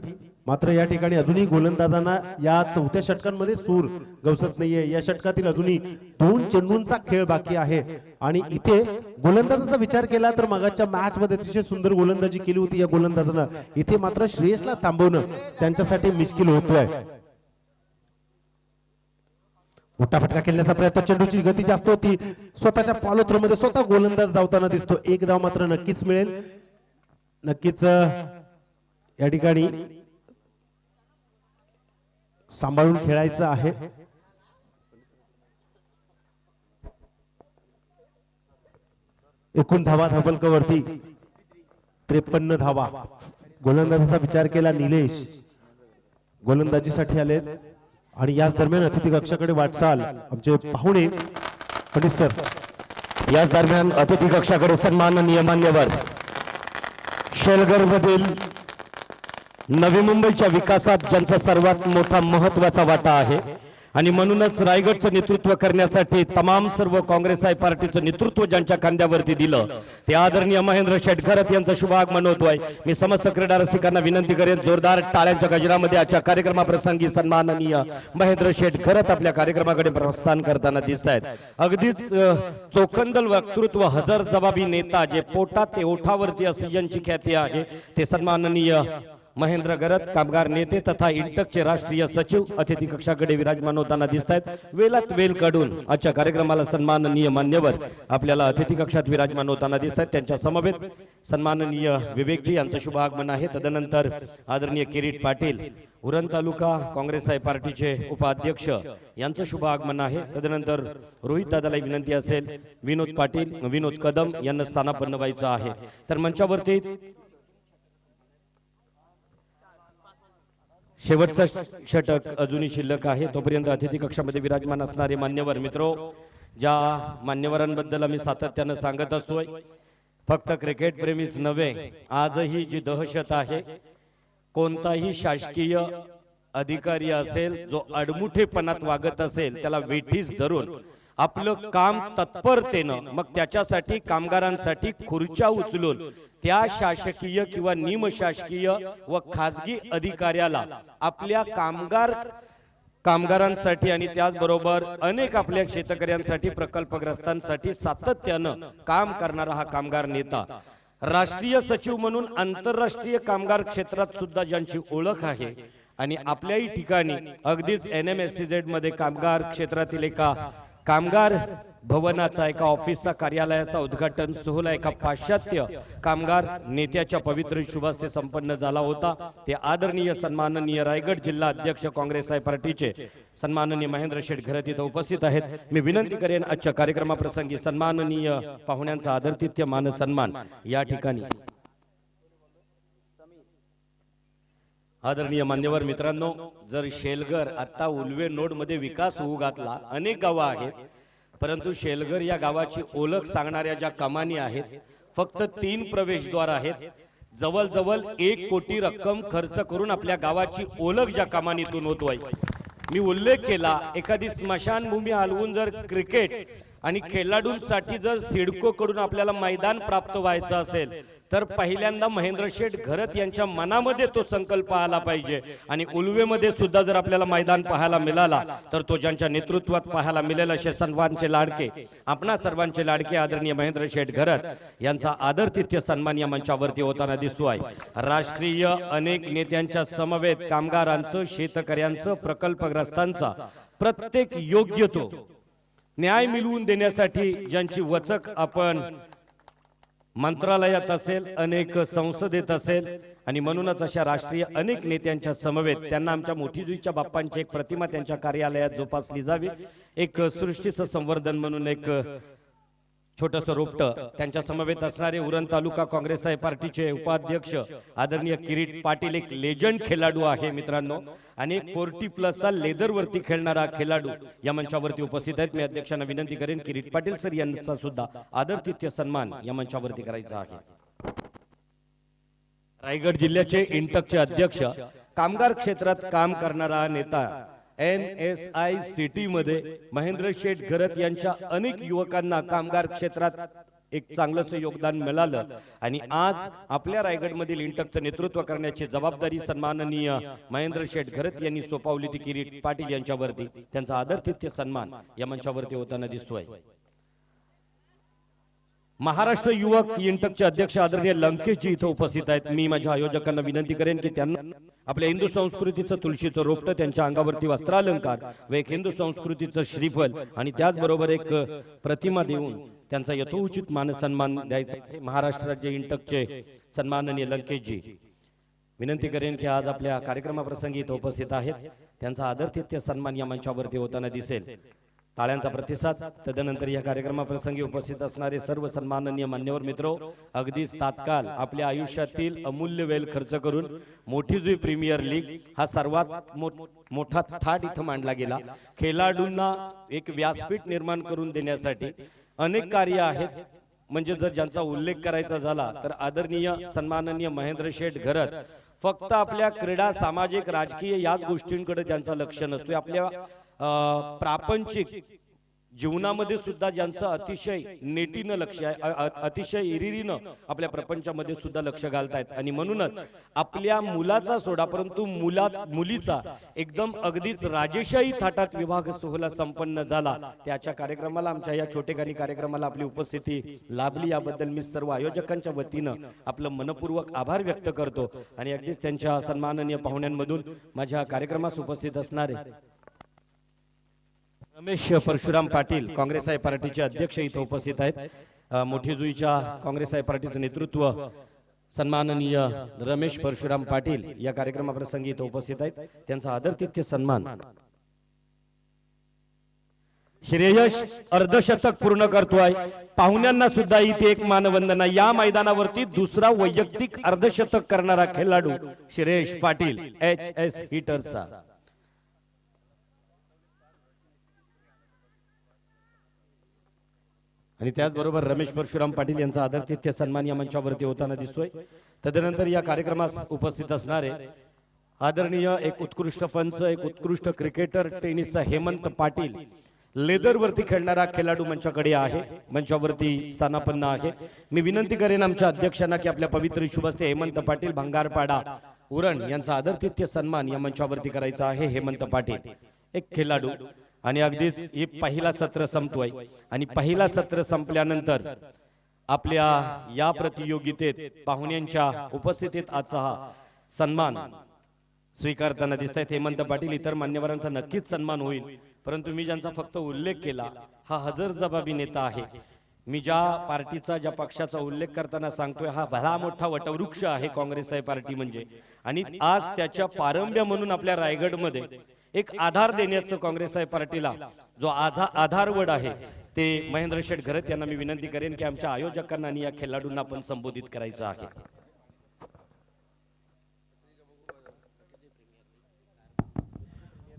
मात्र या ठिकाणी अजूनही गोलंदाजांना या चौथ्या षटकांमध्ये सूर गवसत नाहीये. या षटकातील अजूनही 2 चेंडूंचा खेळ बाकी आहे आणि इथे गोलंदाजाचा विचार केला तर मागच्या मॅच मध्ये अतिशय सुंदर गोलंदाजी केली होती या गोलंदाजानं. इथे मात्र श्रेयसला थांबवणं त्यांच्यासाठी मुश्किल होतोय. मोठा फटका खेळण्याचा प्रयत्न, चेंडूची गती जास्त होती, स्वतःच्या फॉलो थ्रो मध्ये स्वतः गोलंदाज धावताना दिसतो. एक धाव मात्र नक्कीच मिळेल. नक्कीच या ठिकाणी सांभाळून खेळायचं आहे. एकूण धावा धावफलकावरती 53 धावा. गोलंदाजाचा विचार केला निलेश गोलंदाजीसाठी आले आणि याच दरम्यान अतिथी कक्षाकडे वाटचाल आमचे पाहुणे पंडित सर. याच दरम्यान अतिथी कक्षाकडे सन्माननीय मान्यवर शेलगर मधील नवी मुंबईच्या विकासात ज्यांचा सर्वात मोठा महत्वाचा वाटा आहे आणि म्हणूनच रायगडचं नेतृत्व करण्यासाठी तमाम सर्व काँग्रेस आय पार्टीचं नेतृत्व ज्यांच्या खांद्यावरती दिलं ते आदरणीय महेंद्र शेठ घरत यांचं शुभ आगमन होतोय. मी समस्त क्रीडा रसिकांना विनंती करेन जोरदार टाळ्यांच्या गजरामध्ये आजच्या कार्यक्रमाप्रसंगी सन्माननीय महेंद्र शेठ घरत आपल्या कार्यक्रमाकडे प्रस्थान करताना दिसत आहेत. अगदीच चोखंदल वक्तृत्व, हजर जबाबी नेता, जे पोटात ते ओठावरती अशी ज्यांची ख्याती आहे ते सन्माननीय महेंद्र घरत, कामगार नेते तथा इंटकचे राष्ट्रीय सचिव अतिथी कक्षाकडे विराजमान होताना दिसत आहेत. वेलात वेल काढून आजच्या कार्यक्रमाला सन्माननीय मान्यवर आपल्याला अतिथी कक्षात विराजमान होताना दिसत आहेत. त्यांच्या समवेत सन्माननीय विवेकजी यांचं शुभ आगमन आहे. तदनंतर आदरणीय किरीट पाटील, उरण तालुका काँग्रेस आय पार्टीचे उपाध्यक्ष यांचं शुभ आगमन आहे. तदनंतर रोहित दादाला विनंती असेल विनोद पाटील, विनोद कदम यांना स्थानापन्न व्हायचं आहे. तर मंचावरती शेवटचा षटक अजूनही शिल्लक आहे. तोपर्यंत अतिथी कक्षामध्ये विराजमान असणारे मान्यवर मित्रो, ज्या मान्यवरांबद्दल आम्ही सातत्यानं सांगत असतोय, फक्त क्रिकेट प्रेमीच नव्हे, आजही जी दहशत आहे, कोणताही शासकीय अधिकारी असेल जो अडमुठेपणात वागत असेल त्याला वेठीस धरून आपलं काम तत्परतेनं, मग त्याच्यासाठी कामगारांसाठी खुर्च्या उचलून त्या शासकीय किंवा निमशासकीय व खासगी अधिकाऱ्याला आपल्या कामगारांसाठी आणि त्याचबरोबर अनेक आपल्या शेतकऱ्यांसाठी, प्रकल्पग्रस्तांसाठी सातत्यानं काम करणारा हा कामगार नेता, राष्ट्रीय सचिव म्हणून आंतरराष्ट्रीय कामगार क्षेत्रात सुद्धा ज्यांची ओळख आहे आणि आपल्याही ठिकाणी अगदीच NMSCZ मध्ये कामगार क्षेत्रातील एका कामगार भवनाचा, एका ऑफिसचा, कार्यालयाचा उद्घाटन सोहळा एका पाश्चात्य कामगार नेत्याच्या पवित्र शुभास्ते संपन्न झाला होता. ते आदरणीय सन्माननीय रायगड जिल्हा अध्यक्ष काँग्रेस आय पार्टीचे सन्माननीय महेंद्र शेठ घरत इथं उपस्थित आहेत. मी विनंती करेन आजच्या कार्यक्रमाप्रसंगी सन्माननीय पाहुण्यांचा आदरातिथ्य मान सन्मान या ठिकाणी. आदरणीय मान्यवर मित्रांनो, जर शेलगर आता उल्वे नोड मध्ये विकास होऊ घातला, अनेक गावं आहेत, परंतु शेलगर या गावाची ओळख सांगणाऱ्या ज्या कमानी आहेत, फक्त 3 प्रवेशद्वार आहेत. जवळजवळ 1 कोटी रक्कम खर्च करून आपल्या गावाची ओळख ज्या कमानीतून होतोय. मी उल्लेख केला, एखादी स्मशानभूमी हलवून जर क्रिकेट आणि खेळाडूंसाठी जर सिडको कडून आपल्याला मैदान प्राप्त व्हायचं असेल तर पहिल्यांदा महेंद्र शेठ घरत यांच्या मनामध्ये तो संकल्प आला पाहिजे. आणि उल्वेमध्ये सुद्धा जर आपल्याला मैदान पाहायला मिळाला तर तो ज्यांच्या नेतृत्वात पाहायला मिळेल असे सर्वांचे लाडके, आपणा सर्वांचे लाडके आदरणीय महेंद्र शेठ घरत यांचा आदरातिथ्य सन्मान या मंचावरती होताना दिसतोय. राष्ट्रीय अनेक नेत्यांच्या समवेत कामगारांचं, शेतकऱ्यांचं, प्रकल्पग्रस्तांचा प्रत्येक योग्य तो न्याय मिळवून देण्यासाठी ज्यांची वचक आपण मंत्रालयात असेल, अनेक संसदेत असेल, आणि म्हणूनच अशा राष्ट्रीय अनेक नेत्यांच्या समवेत त्यांना आमच्या मोठीजुईच्या बाप्पांची एक प्रतिमा त्यांच्या कार्यालयात जोपासली जावी. एक सृष्टीचं संवर्धन म्हणून एक छोटंसं रोपटं त्यांच्या समवेत असणारे उरण तालुका काँग्रेस साहेब पार्टीचे उपाध्यक्ष आदरणीय किरीट पाटील एक लेजंड खेळाडू आहे मित्रांनो, आणि एक 40+ लेदर वरती खेळणारा खेळाडू या मंचावरती उपस्थित आहेत. मी अध्यक्षांना विनंती करेन किरीट पाटील सर यांचा सुद्धा आदरातिथ्य सन्मान या मंचावरती करायचा आहे. रायगड जिल्ह्याचे इंटकचे अध्यक्ष, कामगार क्षेत्रात काम करणारा नेता, NSICT मध्ये महेंद्र शेठ घरत यांच्या अनेक युवकांना कामगार क्षेत्रात एक चांगलंसं योगदान मिळालं आणि आज आपल्या रायगडमधील इंटकचं नेतृत्व करण्याची जबाबदारी सन्माननीय महेंद्र शेठ घरत यांनी सोपवली ती किरीट पाटील यांच्यावरती. त्यांचा आदरातिथ्य सन्मान या मंचावरती होताना दिसतोय. महाराष्ट्र युवक इंटकचे अध्यक्ष आदरणीय लंकेशजी इथं उपस्थित आहेत. मी माझ्या आयोजकांना विनंती करेन की त्यांना आपल्या हिंदू संस्कृतीचं तुळशीचं रोपटं, त्यांच्या अंगावरती वस्त्रालंकार व एक हिंदू संस्कृतीचं श्रीफल आणि त्याचबरोबर एक प्रतिमा देऊन त्यांचा यथोचित मानसन्मान द्यायचा. महाराष्ट्र राज्य इंटकचे सन्माननीय लंकेशजी विनंती करेन की आज आपल्या कार्यक्रमाप्रसंगी इथं उपस्थित आहेत. त्यांचा आदरातिथ्य सन्मान या मंचावरती होताना दिसेल. टाळ्यांचा प्रतिसाद. तदनंतर या कार्यक्रमाप्रसंगी उपस्थित असणारे सर्व सन्माननीय मान्यवर मित्रो, अगदीच तात्काळ आपल्या आयुष्यातील अमूल्य वेळ खर्च करून मोठी जुई प्रीमियर लीग हा सर्वात मोठा थाट इथं मांडला गेला. खेळाडूंना एक व्यासपीठ निर्माण करून देण्यासाठी अनेक कार्य आहेत. म्हणजे जर ज्यांचा उल्लेख करायचा झाला तर आदरणीय सन्माननीय महेंद्र शेठ घरत फक्त आपल्या क्रीडा, सामाजिक, राजकीय याच गोष्टींकडे ज्यांचं लक्ष नसतोय, आपल्या प्रापंचिक जीवनामध्ये सुद्धा ज्यांचं अतिशय नेटीनं लक्ष आहे, अतिशय इरिरीनं आपल्या प्रपंचामध्ये सुद्धा लक्ष घालतायत. आणि म्हणूनच आपल्या मुलाचा सोडा, परंतु मुलीचा एकदम अगदीच राजेशाही थाटात विवाह सोहळा संपन्न झाला. त्याच्या कार्यक्रमाला, आमच्या या छोटेखानी कार्यक्रमाला आपली उपस्थिती लाभली याबद्दल मी सर्व आयोजकांच्या वतीनं आपलं मनपूर्वक आभार व्यक्त करतो. आणि अगदीच त्यांच्या सन्माननीय पाहुण्यांमधून माझ्या कार्यक्रमास उपस्थित असणारे रमेश परशुराम पाटील काँग्रेस साहेब पार्टीचे अध्यक्ष इथं उपस्थित आहेत. मोठी जुईच्या काँग्रेस साहेब पार्टीचं नेतृत्व सन्माननीय रमेश परशुराम पाटील या कार्यक्रमाप्रसंगी इथं उपस्थित आहेत. त्यांचा आदरातिथ्य सन्मान. श्रेयश अर्धशतक पूर्ण करतोय. पाहुण्यांना सुद्धा इथे एक मानवंदना. या मैदानावरती दुसरा वैयक्तिक अर्धशतक करणारा खेळाडू श्रेयश पाटील HS हिटरचा. आणि त्याचबरोबर रमेश परशुराम पाटील यांचा आदरातिथ्य सन्मान या मंचावरती होताना दिसतोय. तदनंतर या कार्यक्रमास उपस्थित असणारे आदरणीय एक उत्कृष्ट पंच, एक उत्कृष्ट क्रिकेटर, टेनिसचा हेमंत पाटील, लेदर वरती खेळणारा खेळाडू मंचाकडे आहे, मंचावरती स्थानापन्न आहे. मी विनंती करेन आमच्या अध्यक्षांना की आपल्या पवित्र शुभस्ते हेमंत पाटील भंगारपाडा उरण यांचा आदरातिथ्य सन्मान या मंचावरती करायचा आहे. हेमंत पाटील एक खेळाडू. आणि अगदीच हे पहिला सत्र संपतोय आणि पहिला सत्र संपल्यानंतर आपल्या या प्रतियोगितेत पाहुण्यांच्या उपस्थितीत आजचा हा सन्मान स्वीकारताना दिसत आहेत हेमंत पाटील. इतर मान्यवरांचा नक्कीच सन्मान होईल, परंतु मी ज्यांचा फक्त उल्लेख केला हा हजरजबाबी नेता आहे. मी ज्या पार्टीचा, ज्या पक्षाचा उल्लेख करताना सांगतोय हा भला मोठा वटवृक्ष आहे काँग्रेस साहेब पार्टी म्हणजे. आणि आज त्याच्या पारंब्या म्हणून आपल्या रायगडमध्ये एक आधार देण्याचं काँग्रेस साहेब पार्टीला जो आधारवड आहे ते महेंद्र शेठ घरत यांना मी विनंती करेन की आमच्या आयोजकांना आणि या खेळाडूंना पण संबोधित करायचं आहे.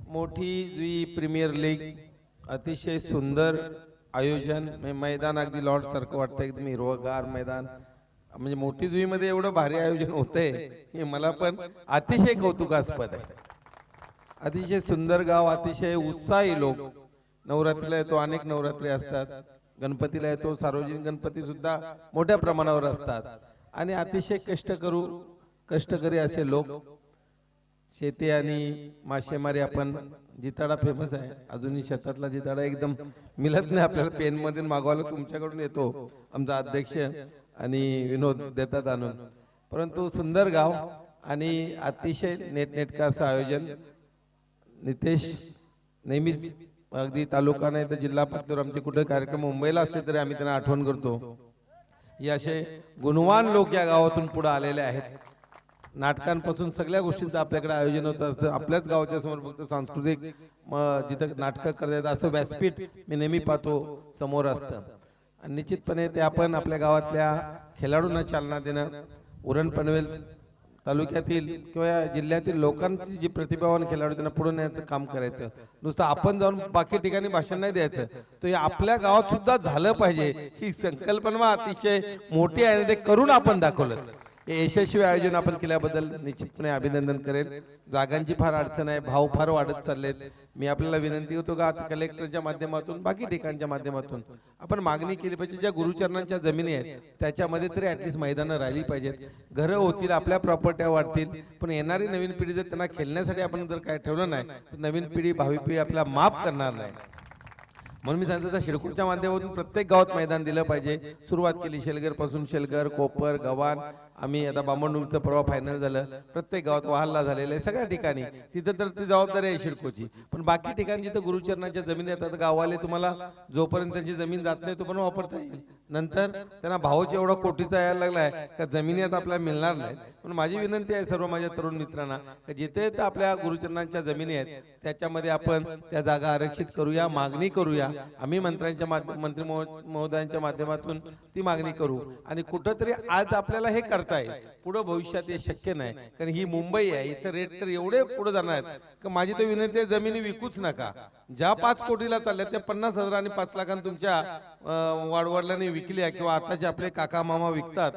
मोठी जुई प्रीमियर लीग अतिशय सुंदर आयोजन. मैदान अगदी लॉर्ड सारखं वाटतं, एकदम हिरवगार मैदान. म्हणजे मोठी जुई मध्ये एवढं भारी आयोजन होतंय हे मला पण अतिशय कौतुकास्पद आहे. अतिशय सुंदर गाव, अतिशय उत्साही लोक. नवरात्रीला येतो, अनेक नवरात्री असतात, गणपतीला येतो, सार्वजनिक गणपती सुद्धा मोठ्या प्रमाणावर असतात. आणि अतिशय कष्टकरी असे लोक. शेती आणि मासेमारी, आपण जिताडा फेमस आहे. अजूनही शेतातला जिताडा एकदम मिळत नाही आपल्याला, पेन मध्ये मागवायला तुमच्याकडून येतो आमचा अध्यक्ष आणि विनोद देतात आणून. परंतु सुंदर गाव आणि अतिशय नेटनेटका असं आयोजन. नितेश नेहमीच अगदी तालुका नाही तर जिल्हा पातळीवर आमचे कुठे कार्यक्रम मुंबईला असले तरी आम्ही त्यांना आठवण करतो. हे असे गुणवान लोक या गावातून पुढे आलेले आहेत. नाटकांपासून सगळ्या गोष्टींचं आपल्याकडे आयोजन होतं. आपल्याच गावाच्या समोर फक्त सांस्कृतिक जिथं नाटकं करतात असं व्यासपीठ मी नेहमी पाहतो समोर असतं. आणि निश्चितपणे ते आपण आपल्या गावातल्या खेळाडूंना चालना देणं, उरण पनवेल तालुक्यातील किंवा या जिल्ह्यातील लोकांची जी प्रतिभावान खेळाडू त्यांना पुढे नेण्याचं काम करायचं. नुसतं आपण जाऊन बाकी ठिकाणी भाषण नाही द्यायचं, तो या आपल्या गावात सुद्धा झालं पाहिजे ही संकल्पना अतिशय मोठी आहे आणि ते करून आपण दाखवलं. हे यशस्वी आयोजन आपण केल्याबद्दल निश्चितपणे अभिनंदन करेल. जागांची फार अडचण आहे, भाव फार वाढत चाललेत. मी आपल्याला विनंती करतो का कलेक्टरच्या माध्यमातून बाकी ठिकाणच्या माध्यमातून आपण मागणी केली पाहिजे. ज्या गुरुचरणांच्या जमिनी आहेत त्याच्यामध्ये तरी ऍटलीस्ट मैदानं राहिली पाहिजेत. घरं होतील, आपल्या प्रॉपर्ट्या वाढतील, पण येणारी नवीन पिढी जर त्यांना खेळण्यासाठी आपण जर काय ठेवलं नाही तर नवीन पिढी भावी पिढी आपल्याला माफ करणार नाही. म्हणून मी सांगतो शिडकोच्या माध्यमातून प्रत्येक गावात मैदान दिलं पाहिजे. सुरुवात केली शेलगर पासून, शेलगर, कोपर, गव्हाण, आम्ही आता बामणूरचं परवा फायनल झालं, प्रत्येक गावात वाहल्ला झालेलं आहे. सगळ्या ठिकाणी तिथं तर ती जबाबदारी आहे शिडकोची. पण बाकी ठिकाणी जिथं गुरुचरणाच्या जमिनी येतात गाववाले तुम्हाला जोपर्यंत त्यांची जमीन जात नाही तोपर्यंत वापरता येईल. नंतर त्यांना भावच एवढा कोटीचा यायला लागलाय का जमिनी आता आपल्याला मिळणार नाहीत. पण माझी विनंती आहे सर्व माझ्या तरुण मित्रांना की जिथे तर आपल्या गुरुचरणांच्या जमिनी आहेत त्याच्यामध्ये आपण त्या जागा आरक्षित करूया, मागणी करूया. आम्ही मंत्री महोदयांच्या माध्यमातून ती मागणी करू आणि कुठंतरी आज आपल्याला हे करता येईल. पुढे भविष्यात हे शक्य नाही कारण ही मुंबई आहे, इथं रेट तर एवढे पुढे जाणार आहेत की माझी तर विनंती आहे जमिनी विकूच नका. ज्या 5 कोटीला चालल्या त्या 50,000 आणि 5 लाखांनी तुमच्या वाडवडिलांनी विकल्या किंवा आताचे आपले काका मामा विकतात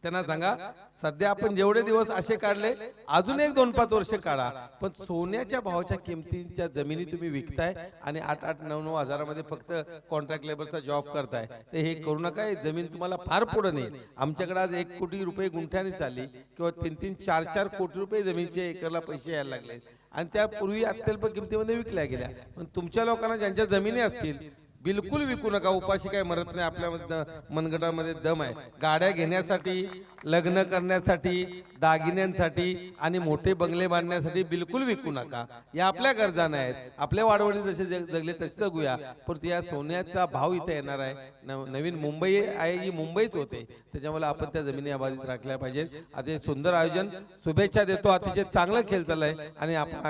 त्यांना सांगा सध्या आपण जेवढे दिवस असे काढले अजून 1-2-5 वर्ष काढा, पण सोन्याच्या भावाच्या किमतीच्या जमिनी तुम्ही विकताय आणि 8-8, 9-9 हजारामध्ये फक्त कॉन्ट्रॅक्ट लेबरचा जॉब करताय. ते हे करू नका. हे जमीन तुम्हाला फार पुढे नेईल. आमच्याकडे आज 1 कोटी रुपये गुंठ्याने चालली किंवा 3-3, 4-4 कोटी रुपये जमिनीचे एकरला पैसे यायला लागले आणि त्यापूर्वी अत्यल्प किमतीमध्ये विकल्या गेल्या. पण तुमच्या लोकांना ज्यांच्या जमिनी असतील बिलकुल विकू नका. उपाशी काय मरत नाही, आपल्या मनगटामध्ये दम आहे. गाड्या घेण्यासाठी, लग्न करण्यासाठी, दागिन्यांसाठी आणि मोठे बंगले बांधण्यासाठी बिलकुल विकू नका. या आपल्या गरजा नाहीत. आपल्या वाडवडील जसे जगले तसे जगूया. परंतु या सोन्याचा भाव इथे येणार आहे. नवीन मुंबई आहे, ही मुंबईच होते, त्याच्यामुळे आपण त्या जमिनी अबाधित राखल्या पाहिजेत. अतिशय सुंदर आयोजन, शुभेच्छा देतो. अतिशय चांगलं खेळ चाललंय आणि आपण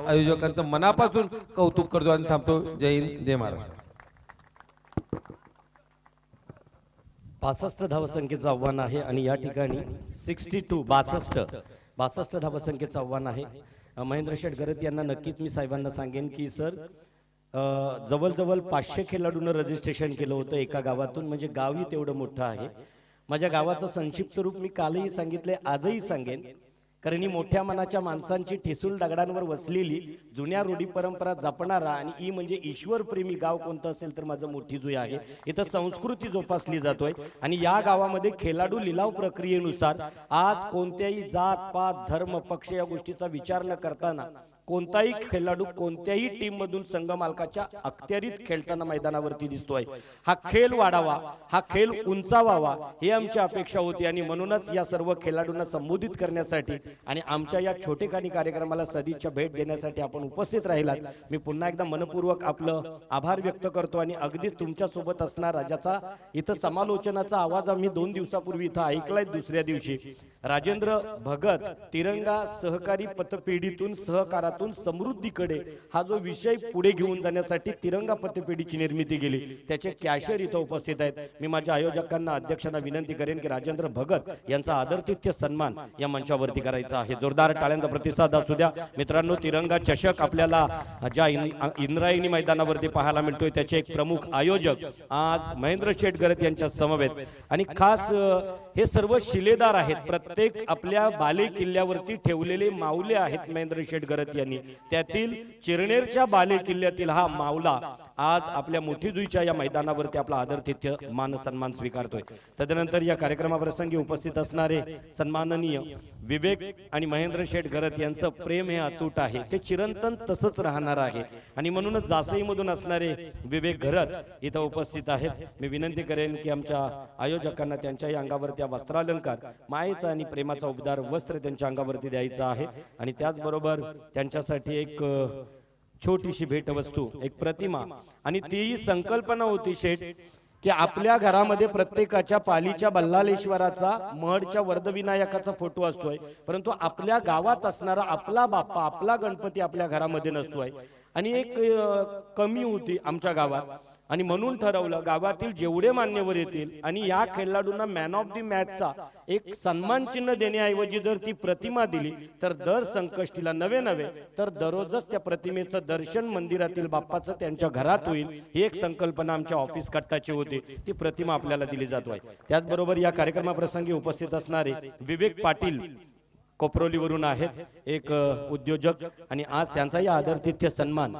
आयोजकांचं मनापासून कौतुक करतो आणि थांबतो. जय हिंद, जय महाराष्ट्र. 65 धावसंख्येचं आव्हान आहे आणि या ठिकाणी 62 धावसंख्येचं आव्हान आहे. महेंद्र शेठ गरत यांना नक्कीच मी साहेबांना सांगेन की सर जवळजवळ 500 खेळाडूंना रजिस्ट्रेशन केलं होतं एका गावातून, म्हणजे गावही तेवढं मोठं आहे. माझ्या गावाचं संक्षिप्त रूप मी कालही सांगितले, आजही सांगेन, कारण ही मोठ्या मनाच्या माणसांची ठिसूल दगडांवर वसलेली जुन्या रूढी परंपरा जपणारा आणि ई म्हणजे ईश्वरप्रेमी गाव कोणतं असेल तर माझं मोठी जुई आहे. इथं संस्कृती जोपासली जातोय आणि या गावामध्ये खेळाडू लिलाव प्रक्रियेनुसार आज कोणत्याही जात पात धर्म पक्ष या गोष्टीचा विचार न करताना कोणताही खेळाडू कोणत्याही टीम मधून संघ मालकाच्या अखत्यारीत खेळताना मैदानावरती दिसतोय. हा खेळ वाढावा, हा खेळ उंचावावा ही आमची अपेक्षा होती आणि म्हणूनच या सर्व खेळाडूंना संबोधित करण्यासाठी आणि आमच्या या छोटेखानी कार्यक्रमाला सदिच्छा भेट देण्यासाठी आपण उपस्थित राहिलात. मी पुन्हा एकदा मनपूर्वक आपलं आभार व्यक्त करतो आणि अगदीच तुमच्या सोबत असणारा ज्याचा इथं समालोचनाचा आवाज आम्ही 2 दिवसापूर्वी इथं ऐकलाय. दुसऱ्या दिवशी राजेंद्र भगत तिरंगा सहकारी पतपेढीतून सहकारातून समृद्धीकडे हा जो विषय पुढे घेऊन जाण्यासाठी तिरंगा पतपेढीची निर्मिती केली त्याचे कॅशियर इथं उपस्थित आहेत. मी माझ्या आयोजकांना अध्यक्षांना विनंती करेन की राजेंद्र भगत यांचा आदरातिथ्य सन्मान या मंचावरती करायचा आहे. जोरदार टाळ्यांचा प्रतिसाद असू द्या मित्रांनो. तिरंगा चषक आपल्याला ज्या इंद्रायणी मैदानावरती पाहायला मिळतोय त्याचे एक प्रमुख आयोजक आज महेंद्र शेठ गरत यांच्या समवेत आणि खास हे सर्व शिलेदार आहेत. प्रत्येक आपल्या बाले किल्ल्यावरती ठेवलेले माऊले आहेत महेंद्र शेठ गरत यांनी. त्यातील चिरनेरच्या बाले किल्ल्यातील हा माऊला आज आपल्या मोठी जुईच्या या मैदानावरती आपला आदरातिथ्य मान सन्मान स्वीकारतोय. तदनंतर या कार्यक्रमाप्रसंगी उपस्थित असणारे सन्माननीय विवेक आणि महेंद्र शेठ गरत यांचं प्रेम हे अतूट आहे, ते चिरंतन तसंच राहणार आहे आणि म्हणूनच जासई मधून असणारे विवेक घरत इथं उपस्थित आहेत. मी विनंती करेन की आमच्या आयोजकांना त्यांच्याही अंगावरती वस्त्रालंकार मायेचा आणि प्रेमाचा उबदार वस्त्र त्यांच्या अंगावरती द्यायचं आहे आणि त्याचबरोबर त्यांच्यासाठी एक छोटीशी भेटवस्तू, एक प्रतिमा आणि तीही संकल्पना होती शेठ की आपल्या घरामध्ये प्रत्येकाच्या पालीच्या बल्लालेश्वराचा महडच्या वरदविनायकाचा फोटो असतोय, परंतु आपल्या गावात असणारा आपला बाप्पा आपला गणपती आपल्या घरामध्ये नसतोय. आणि एक कमी होती आमच्या गावात आणि म्हणून ठरवलं गावातील जेवढे मान्यवर येतील आणि या खेळाडूंना मॅन ऑफ द मॅचचा एक सन्मान चिन्ह देण्याऐवजी जर ती प्रतिमा दिली तर दर संकष्टीला नवे तर दररोजच त्या प्रतिमेचं दर्शन मंदिरातील बाप्पाचं त्यांच्या घरात होईल ही एक संकल्पना आमच्या ऑफिस कट्टाची होती. ती प्रतिमा आपल्याला दिली जातोय. त्याचबरोबर या कार्यक्रमाप्रसंगी उपस्थित असणारे विवेक पाटील कोपरोलीवरून आहेत, एक उद्योजक, आणि आज त्यांचाही आदरातिथ्य सन्मान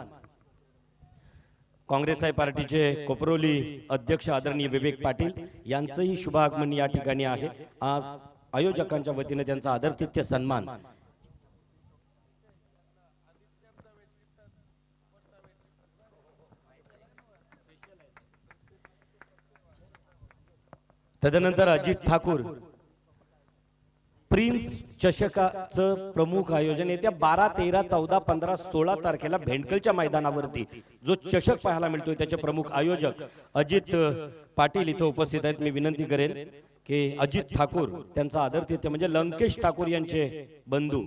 काँग्रेस पार्टीचे कोपरोली अध्यक्ष आदरणीय विवेक पाटील यांचंही शुभ आगमन या ठिकाणी आहे. आज आयोजकांच्या वतीने त्यांचा आदरातिथ्य सन्मान. तदनंतर अजित ठाकूर प्रिन्स चषकाचं प्रमुख आयोजन येत्या 12, 13, 14, 15, 16 तारखेला भेंडकलच्या मैदानावरती जो चषक पाहायला मिळतोय त्याचे प्रमुख आयोजक अजित पाटील इथे उपस्थित आहेत. मी विनंती करेन की अजित ठाकूर त्यांचा आदरातिथ्य म्हणजे लंकेश ठाकूर यांचे बंधू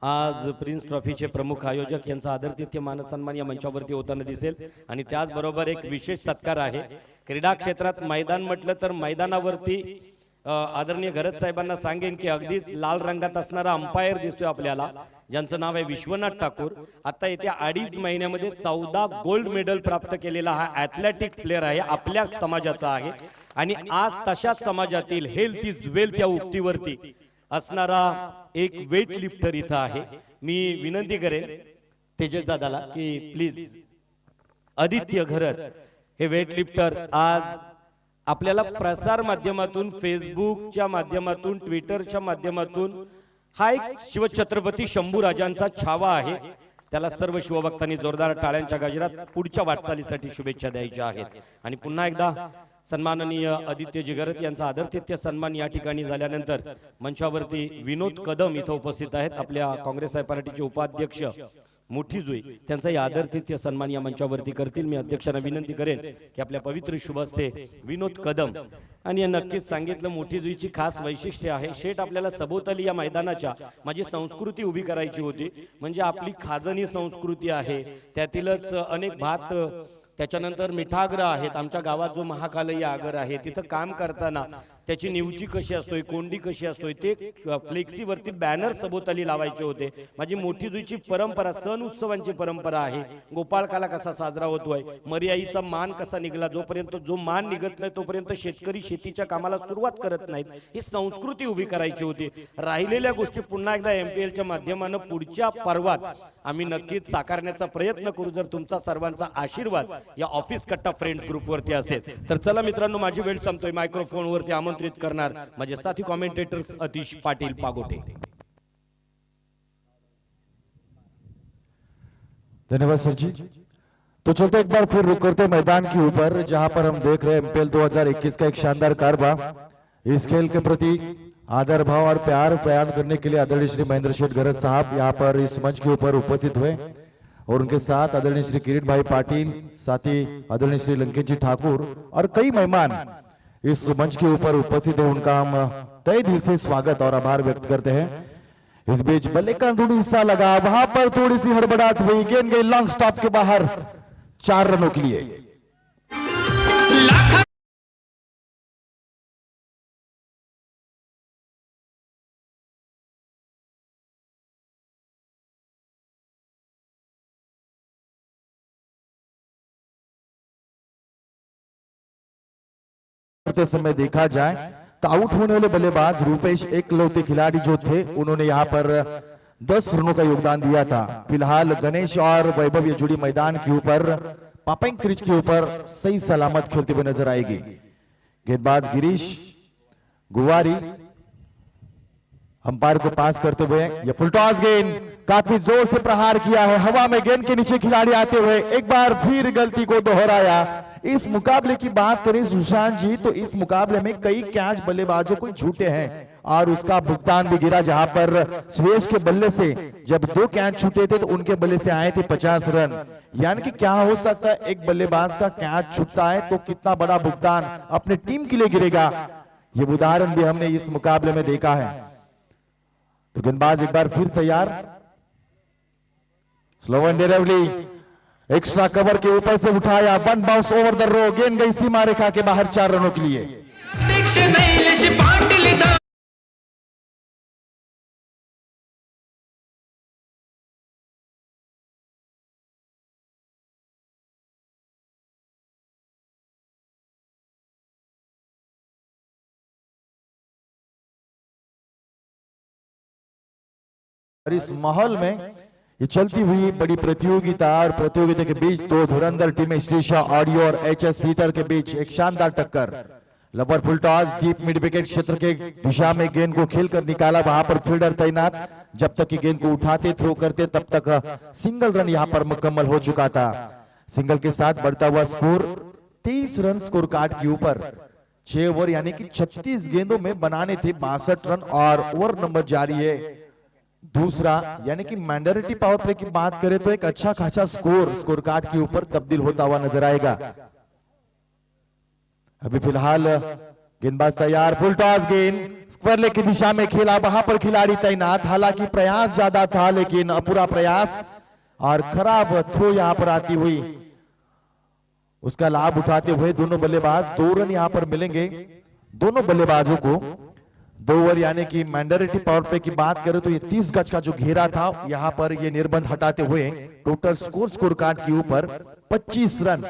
आज प्रिन्स ट्रॉफीचे प्रमुख आयोजक यांचा आदरातिथ्य मानसन्मान या मंचावरती होताना दिसेल. आणि त्याचबरोबर एक विशेष सत्कार आहे. क्रीडा क्षेत्रात मैदान म्हटलं तर मैदानावरती आदरणीय घरत साहेबांना सांगेन की अगदीच लाल रंगात असणारा अंपायर दिसतोय आपल्याला, ज्यांचं नाव आहे विश्वनाथ ठाकूर. आता येत्या 2.5 महिन्यामध्ये 14 गोल्ड मेडल प्राप्त केलेला हा ॲथलेटिक प्लेअर आहे, आपल्या समाजाचा आहे. आणि आज तशाच समाजातील हेल्थ इज वेल्थ या उक्तीवरती असणारा एक वेट लिफ्टर इथं आहे. मी विनंती करेन तेजस दादाला की प्लीज आदित्य घरत हे वेट लिफ्टर आज आपल्याला प्रसार माध्यमातून, फेसबुकच्या माध्यमातून, ट्विटरच्या माध्यमातून हा एक शिवछत्रपती शंभूराजांचा छावा आहे. त्याला सर्व शिवभक्तांनी जोरदार टाळ्यांच्या गजरात पुढच्या वाटचालीसाठी शुभेच्छा द्यायच्या आहेत. आणि पुन्हा एकदा सन्माननीय आदित्य जिगरत यांचा आदरातिथ्य सन्मान या ठिकाणी झाल्यानंतर मंचावरती विनोद कदम इथं उपस्थित आहेत, आपल्या काँग्रेस पार्टीचे उपाध्यक्ष मोठी जुई, त्यांचाही आदरातिथ्य सन्मान या मंचावरती करतील. मी अध्यक्षांना विनंती करेन की आपल्या पवित्र शुभ हस्ते विनोद कदम. आणि नक्कीच सांगितलं मोठी जुईची खास वैशिष्ट्य आहे. शेठ आपल्याला सभोवताली या मैदानाच्या माझी संस्कृती उभी करायची होती, म्हणजे आपली खाजणी संस्कृती आहे, त्यातीलच अनेक भात, त्याच्यानंतर मिठाग्र आहेत. आमच्या गावात जो महाकालयी आगर आहे तिथं काम करताना त्याची निवची कशी असतोय, कोंडी कशी असतोय, ते फ्लेक्सीवरती बॅनर सभोवताली लावायचे होते. माझी मोठी जुईची परंपरा, सण उत्सवांची परंपरा आहे. गोपाळकाला कसा साजरा होतोय, मर्याईचा मान कसा निघाला, जोपर्यंत जो मान निघत नाही तोपर्यंत शेतकरी शेतीच्या कामाला सुरुवात करत नाहीत, ही संस्कृती उभी करायची होती. राहिलेल्या गोष्टी पुन्हा एकदा MPL च्या माध्यमानं पुढच्या पर्वात आम्ही नक्कीच साकारण्याचा प्रयत्न करू, जर तुमचा सर्वांचा आशीर्वाद या ऑफिस कट्टा फ्रेंड्स ग्रुपवरती असेल तर. चला मित्रांनो, माझी वेळ संपतोय. मायक्रोफोनवरती आमंत्रित करणार माझे साथी कॉमेंटेटर्स अतिश पाटील पागोटे. धन्यवाद सर जी. तो चलते एक बार फिर रुक करते मैदान के ऊपर, जहां पर हम देख रहे हैं MPL 2021 का एक शानदार कारवा. इस खेल के प्रति आदर भाव और प्यार बयान करने के लिए आदरणीय श्री महेंद्र शेठ गरज साहब यहाँ पर इस मंच के ऊपर उपस्थित हुए, और उनके साथ आदरणीय श्री किरीट भाई पाटिल, साथी आदरणीय श्री लंकेश जी ठाकुर और कई मेहमान इस मंच के ऊपर उपस्थित है. उनका हम तहे दिल से स्वागत और आभार व्यक्त करते हैं. इस बीच बल्ले का थोड़ी हिस्सा लगा, वहां पर थोड़ी सी हड़बड़ाहट हुई, गेंद गई लॉन्ग स्टॉप के बाहर 4 रनों के लिए. समय देखा जाए तो आउट होने वाले बल्लेबाज रूपेश एकलौते खिलाड़ी जो थे, उन्होंने यहां पर 10 रनों का योगदान दिया था. फिलहाल गणेश और वैभव ये जुड़ी मैदान के ऊपर पापिंग क्रिच के ऊपर सही सलामत खेलते हुए नजर आएगी. गेंदबाज गिरीश गुवारी अंपायर को पास करते हुए, यह फुल टॉस गेंद काफी जोर से प्रहार किया है, हवा में गेंद के नीचे खिलाड़ी आते हुए एक बार फिर गलती को दोहराया. इस मुकाबले की बात करें सुशांत जी तो इस मुकाबले में कई कैच बल्लेबाजों को झूठे हैं और उसका भुगतान भी गिरा, जहां पर सुरेश के बल्ले से जब 2 कैच छूटे थे तो उनके बल्ले से आए थे 50 रन. यानी कि क्या हो सकता है, एक बल्लेबाज का कैच छूटता है तो कितना बड़ा भुगतान अपने टीम के लिए गिरेगा. ये उदाहरण भी हमने इस मुकाबले में देखा है. तो गेंदबाज एक बार फिर तैयार, स्लो एंड डिरेवली एक्स्ट्रा कवर के ऊपर से उठाया, one bounce over the rope, गेंद गई सीमा रेखा के बाहर 4 रनों के लिए। और इस माहौल में ये चलती हुई बड़ी प्रतियोगिता और प्रतियोगिता के बीच दो धुरंधर टीमें श्रीशा ऑडियो और एचएस सीटर के बीच एक शानदार टक्कर। लवर फुल टॉस डीप मिड विकेट क्षेत्र के दिशा में गेंद को खेलकर निकाला, वहां पर फील्डर तैनात, जब तक कि गेंद को उठाते थ्रो करते तब तक सिंगल रन यहां पर मुकम्मल हो चुका था। सिंगल के साथ बढ़ता हुआ स्कोर 23 रन स्कोर कार्ड के ऊपर। 6 ओवर यानी कि 36 गेंदों में बनाने थे 62 रन और ओवर नंबर जारी है दूसरा, यानी कि मैंडेटरी पावर प्ले की बात करें तो एक अच्छा खासा स्कोर कार्ड के ऊपर तब्दील होता हुआ नजर आएगा। अभी फिलहाल गेंदबाज तैयार, फुल टॉस गेंद स्क्वायर लेग की दिशा में खेला, वहां पर खिलाड़ी तैनात, हालांकि प्रयास ज्यादा था लेकिन अपूरा प्रयास और खराब थ्रो यहां पर आती हुई उसका लाभ उठाते हुए दोनों बल्लेबाज 2 रन यहां पर मिलेंगे दोनों बल्लेबाजों को। 2 ओवर यानी कि मैंडेटरी पावर प्ले की बात करें तो ये 30 गज का जो घेरा था यहां पर ये निर्बंध हटाते हुए टोटल स्कोर कार्ड के ऊपर 25 रन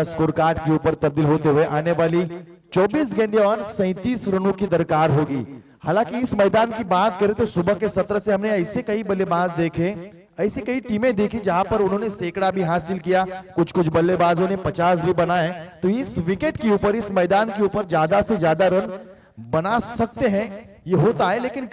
स्कोर कार्ड के ऊपर तब्दील होते हुए आने वाली 24 गेंदें और 37 रनों की दरकार होगी। हालांकि इस मैदान की बात करें तो सुबह के सत्र से हमने ऐसे कई बल्लेबाज देखे, ऐसी कई टीमें देखी जहां पर उन्होंने सैकड़ा भी हासिल किया, कुछ बल्लेबाजों ने 50 भी बनाए। तो इस विकेट के ऊपर, इस मैदान के ऊपर ज्यादा से ज्यादा रन बना सकते हैं, ये होता है। लेकिन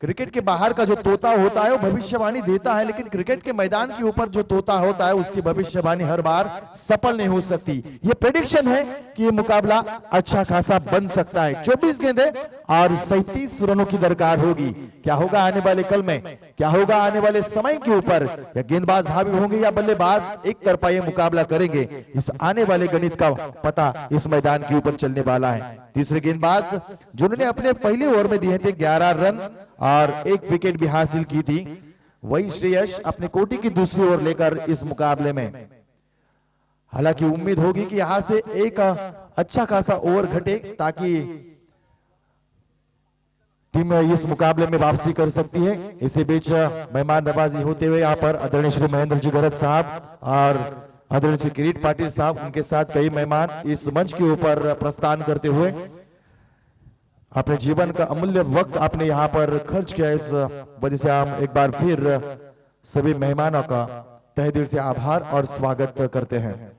क्रिकेट के बाहर का जो तोता होता है वो भविष्यवाणी देता है, लेकिन क्रिकेट के मैदान के ऊपर जो तोता होता है उसकी भविष्यवाणी हर बार सफल नहीं हो सकती। ये प्रेडिक्शन है कि ये मुकाबला अच्छा खासा बन सकता है। 24 गेंदें और 37 रनों की दरकार होगी। क्या होगा आने वाले कल में, क्या होगा आने वाले समय के ऊपर, या गेंदबाज हावी होंगे या बल्लेबाज एक तरफा ये मुकाबला करेंगे, इस आने वाले गणित का पता इस मैदान के ऊपर चलने वाला है। तीसरे गेंदबाज जिन्होंने अपने पहले ओवर में दिए थे 11 रन और 1 विकेट भी हासिल की थी, वही श्रेयस अपने कोटि की दूसरी ओवर लेकर इस मुकाबले में। हालांकि उम्मीद होगी कि यहां से एक अच्छा खासा ओवर घटे ताकि टीम इस मुकाबले में वापसी कर सकती है। इसी बीच मेहमान नवाजी होते हुए यहाँ पर आदरणीय श्री महेंद्र जी गरज साहब और आदरणीय श्री किरीट पाटिल साहब, उनके साथ कई मेहमान इस मंच के ऊपर प्रस्थान करते हुए अपने जीवन का अमूल्य वक्त आपने यहाँ पर खर्च किया। इस वजह से हम एक बार फिर सभी मेहमानों का तहे दिल से आभार और स्वागत करते हैं।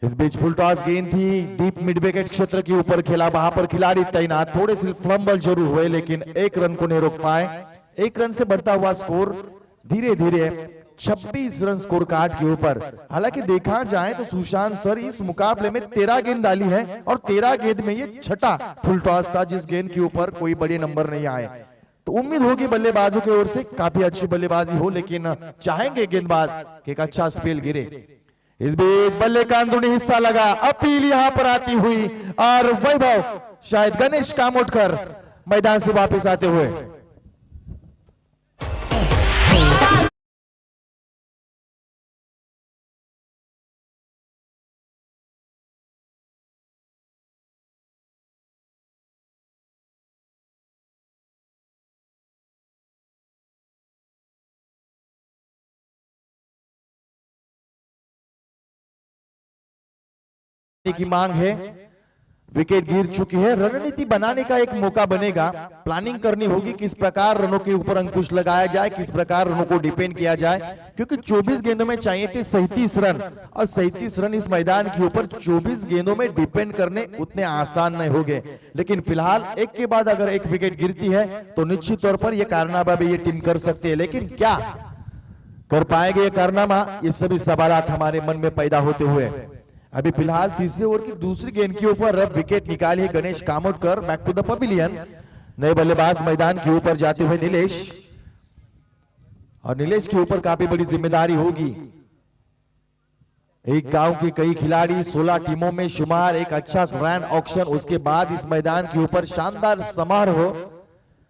इस बीच फुल टॉस गेंद थी, डीप मिड विकेट क्षेत्र के ऊपर खेला, वहां पर खिलाड़ी तैनात, थोड़े से फंबल जरूर हुए लेकिन 1 रन को नहीं रोक पाए। 1 रन से बढ़ता हुआ स्कोर धीरे धीरे 26 रन स्कोर कार्ड के ऊपर। हालांकि देखा जाए तो सुशांत सर इस मुकाबले में 13 गेंद डाली है और 13 गेंद में ये छठा फुल टॉस था जिस गेंद के ऊपर कोई बड़े नंबर नहीं आए। तो उम्मीद होगी बल्लेबाजों की ओर से काफी अच्छी बल्लेबाजी हो, लेकिन चाहेंगे गेंदबाज कि एक अच्छा स्पेल गिरे। इस बीच बल्ले का अंदरूनी हिस्सा लगा, अपील यहां पर आती हुई और वैभव शायद गणेश कामोटकर मैदान से वापस आते हुए। की मांग है, विकेट गिर चुकी है, रणनीति बनाने का एक मौका बनेगा। प्लानिंग करनी होगी किस प्रकार रनों के ऊपर अंकुश लगाया जाए, किस प्रकार रनों को डिपेंड किया जाए, क्योंकि 24 गेंदों में चाहिए थे 37 रन और 37 रन इस मैदान के ऊपर 24 गेंदों में डिपेंड करने उतने आसान नहीं होंगे। लेकिन फिलहाल एक के बाद अगर एक विकेट गिरती है तो निश्चित तौर पर यह कारनामा भी ये टीम कर सकती है, लेकिन क्या कर पाएंगे ये कारनामा, ये सभी सवालात हमारे मन में पैदा होते हुए अभी फिलहाल तीसरे ओवर की दूसरी गेंद के ऊपर विकेट निकाली है Ganesh Kamotkar. Back to the pavilion, नए बल्लेबाज मैदान के ऊपर जाते हुए नीलेश, और नीलेश के ऊपर काफी बड़ी जिम्मेदारी होगी। एक गांव के कई खिलाड़ी 16 टीमों में शुमार, एक अच्छा ग्रैंड ऑक्शन, उसके बाद इस मैदान के ऊपर शानदार समारोह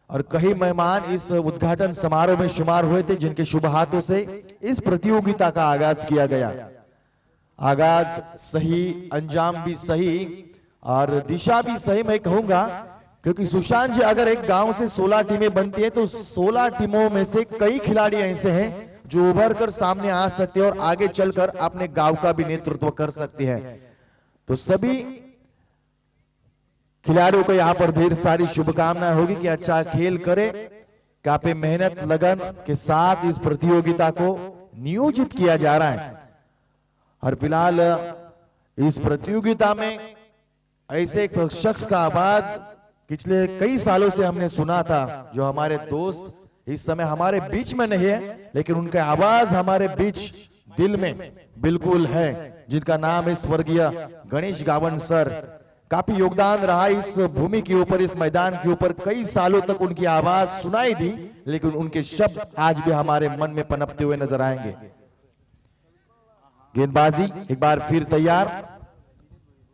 और कई मेहमान इस उद्घाटन समारोह में शुमार हुए थे जिनके शुभ हाथों से इस प्रतियोगिता का आगाज किया गया। आगाज सही, अंजाम भी सही और दिशा भी सही मैं कहूंगा, क्योंकि सुशांत जी अगर एक गांव से 16 टीमें बनती है तो 16 टीमों में से कई खिलाड़ी ऐसे हैं जो उभर कर सामने आ सकते हैं और आगे चलकर अपने गांव का भी नेतृत्व कर सकते हैं। तो सभी खिलाड़ियों को यहाँ पर ढेर सारी शुभकामनाएं होगी कि अच्छा खेल करे, काफी मेहनत लगन के साथ इस प्रतियोगिता को नियोजित किया जा रहा है। और फिलहाल इस प्रतियोगिता में ऐसे एक शख्स का आवाज पिछले कई सालों से हमने सुना था, जो हमारे दोस्त इस समय हमारे बीच में नहीं है, लेकिन उनका आवाज हमारे बीच दिल में बिल्कुल है, जिनका नाम है स्वर्गीय गणेश गावन सर। काफी योगदान रहा इस भूमि के ऊपर, इस मैदान के ऊपर, कई सालों तक उनकी आवाज सुनाई दी, लेकिन उनके शब्द आज भी हमारे मन में पनपते हुए नजर आएंगे। गेंदबाजी एक बार फिर तैयार,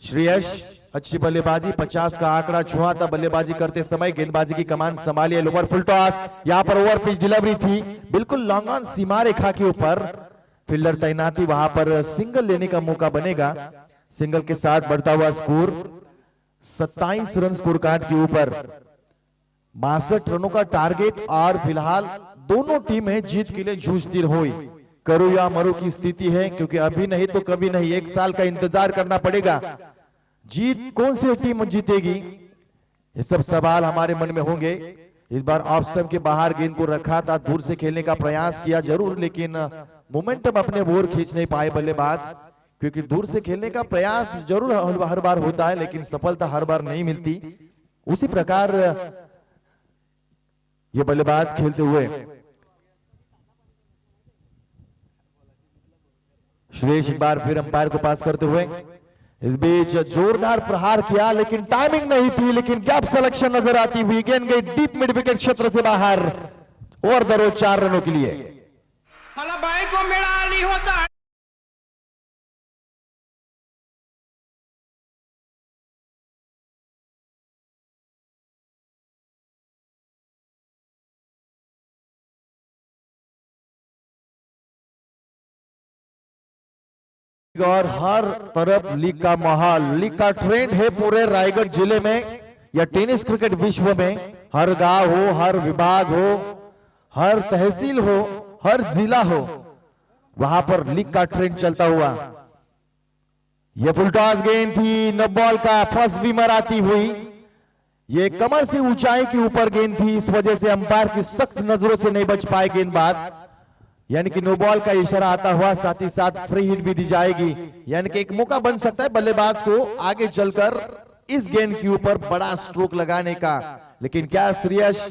श्रेयस अच्छी बल्लेबाजी, 50 का आंकड़ा छुआ था बल्लेबाजी करते समय। गेंदबाजी की कमान संभालिए, लोअर फुल टॉस, यहां पर ओवर पिच डिलीवरी थी बिल्कुल लॉन्ग ऑन सीमा रेखा के ऊपर, फील्डर तैनाती, वहां पर सिंगल लेने का मौका बनेगा। सिंगल के साथ बढ़ता हुआ स्कोर 27 रन स्कोर कार्ड के ऊपर, 62 रनों का टारगेट, और फिलहाल दोनों टीमें जीत के लिए जूझती हुई, करो या मरो की स्थिति है, क्योंकि अभी नहीं तो कभी नहीं, 1 साल का इंतजार करना पड़ेगा। जीत कौन सी टीम जीतेगी, ये सब सवाल हमारे मन में होंगे। इस बार ऑफ स्टंप के बाहर गेंद को रखा था, दूर से खेलने का प्रयास किया जरूर, लेकिन मोमेंटम अपने ओर खींच नहीं पाए बल्लेबाज, क्योंकि दूर से खेलने का प्रयास जरूर हर बार होता है, लेकिन सफलता हर बार नहीं मिलती। उसी प्रकार ये बल्लेबाज खेलते हुए श्रेयस एक बार फिर अंपायर को पास करते हुए, इस बीच जोरदार प्रहार किया लेकिन टाइमिंग नहीं थी, लेकिन गैप सिलेक्शन नजर आती हुई, गेंद गई डीप मिड विकेट क्षेत्र से बाहर, ओवर द रो 4 रनों के लिए। मला बायको मिळाली होता। और हर तरफ लीग का माहौल, लीग का ट्रेंड है पूरे रायगढ़ जिले में या टेनिस क्रिकेट विश्व में। हर गांव हो, हर विभाग हो, हर तहसील हो, हर जिला हो, वहां पर लीग का ट्रेंड चलता हुआ। यह फुल टॉस गेंद थी, नो बॉल का फर्स्ट विमर आती हुई, ये कमर से ऊंचाई के ऊपर गेंद थी, इस वजह से अंपायर की सख्त नजरों से नहीं बच पाए गेंदबाज, यानी कि नो बॉल का इशारा आता हुआ, साथ ही साथ फ्री हिट भी दी जाएगी, यानी कि एक मौका बन सकता है बल्लेबाज को आगे चलकर इस गेंद के ऊपर बड़ा स्ट्रोक लगाने का। लेकिन क्या श्रेयस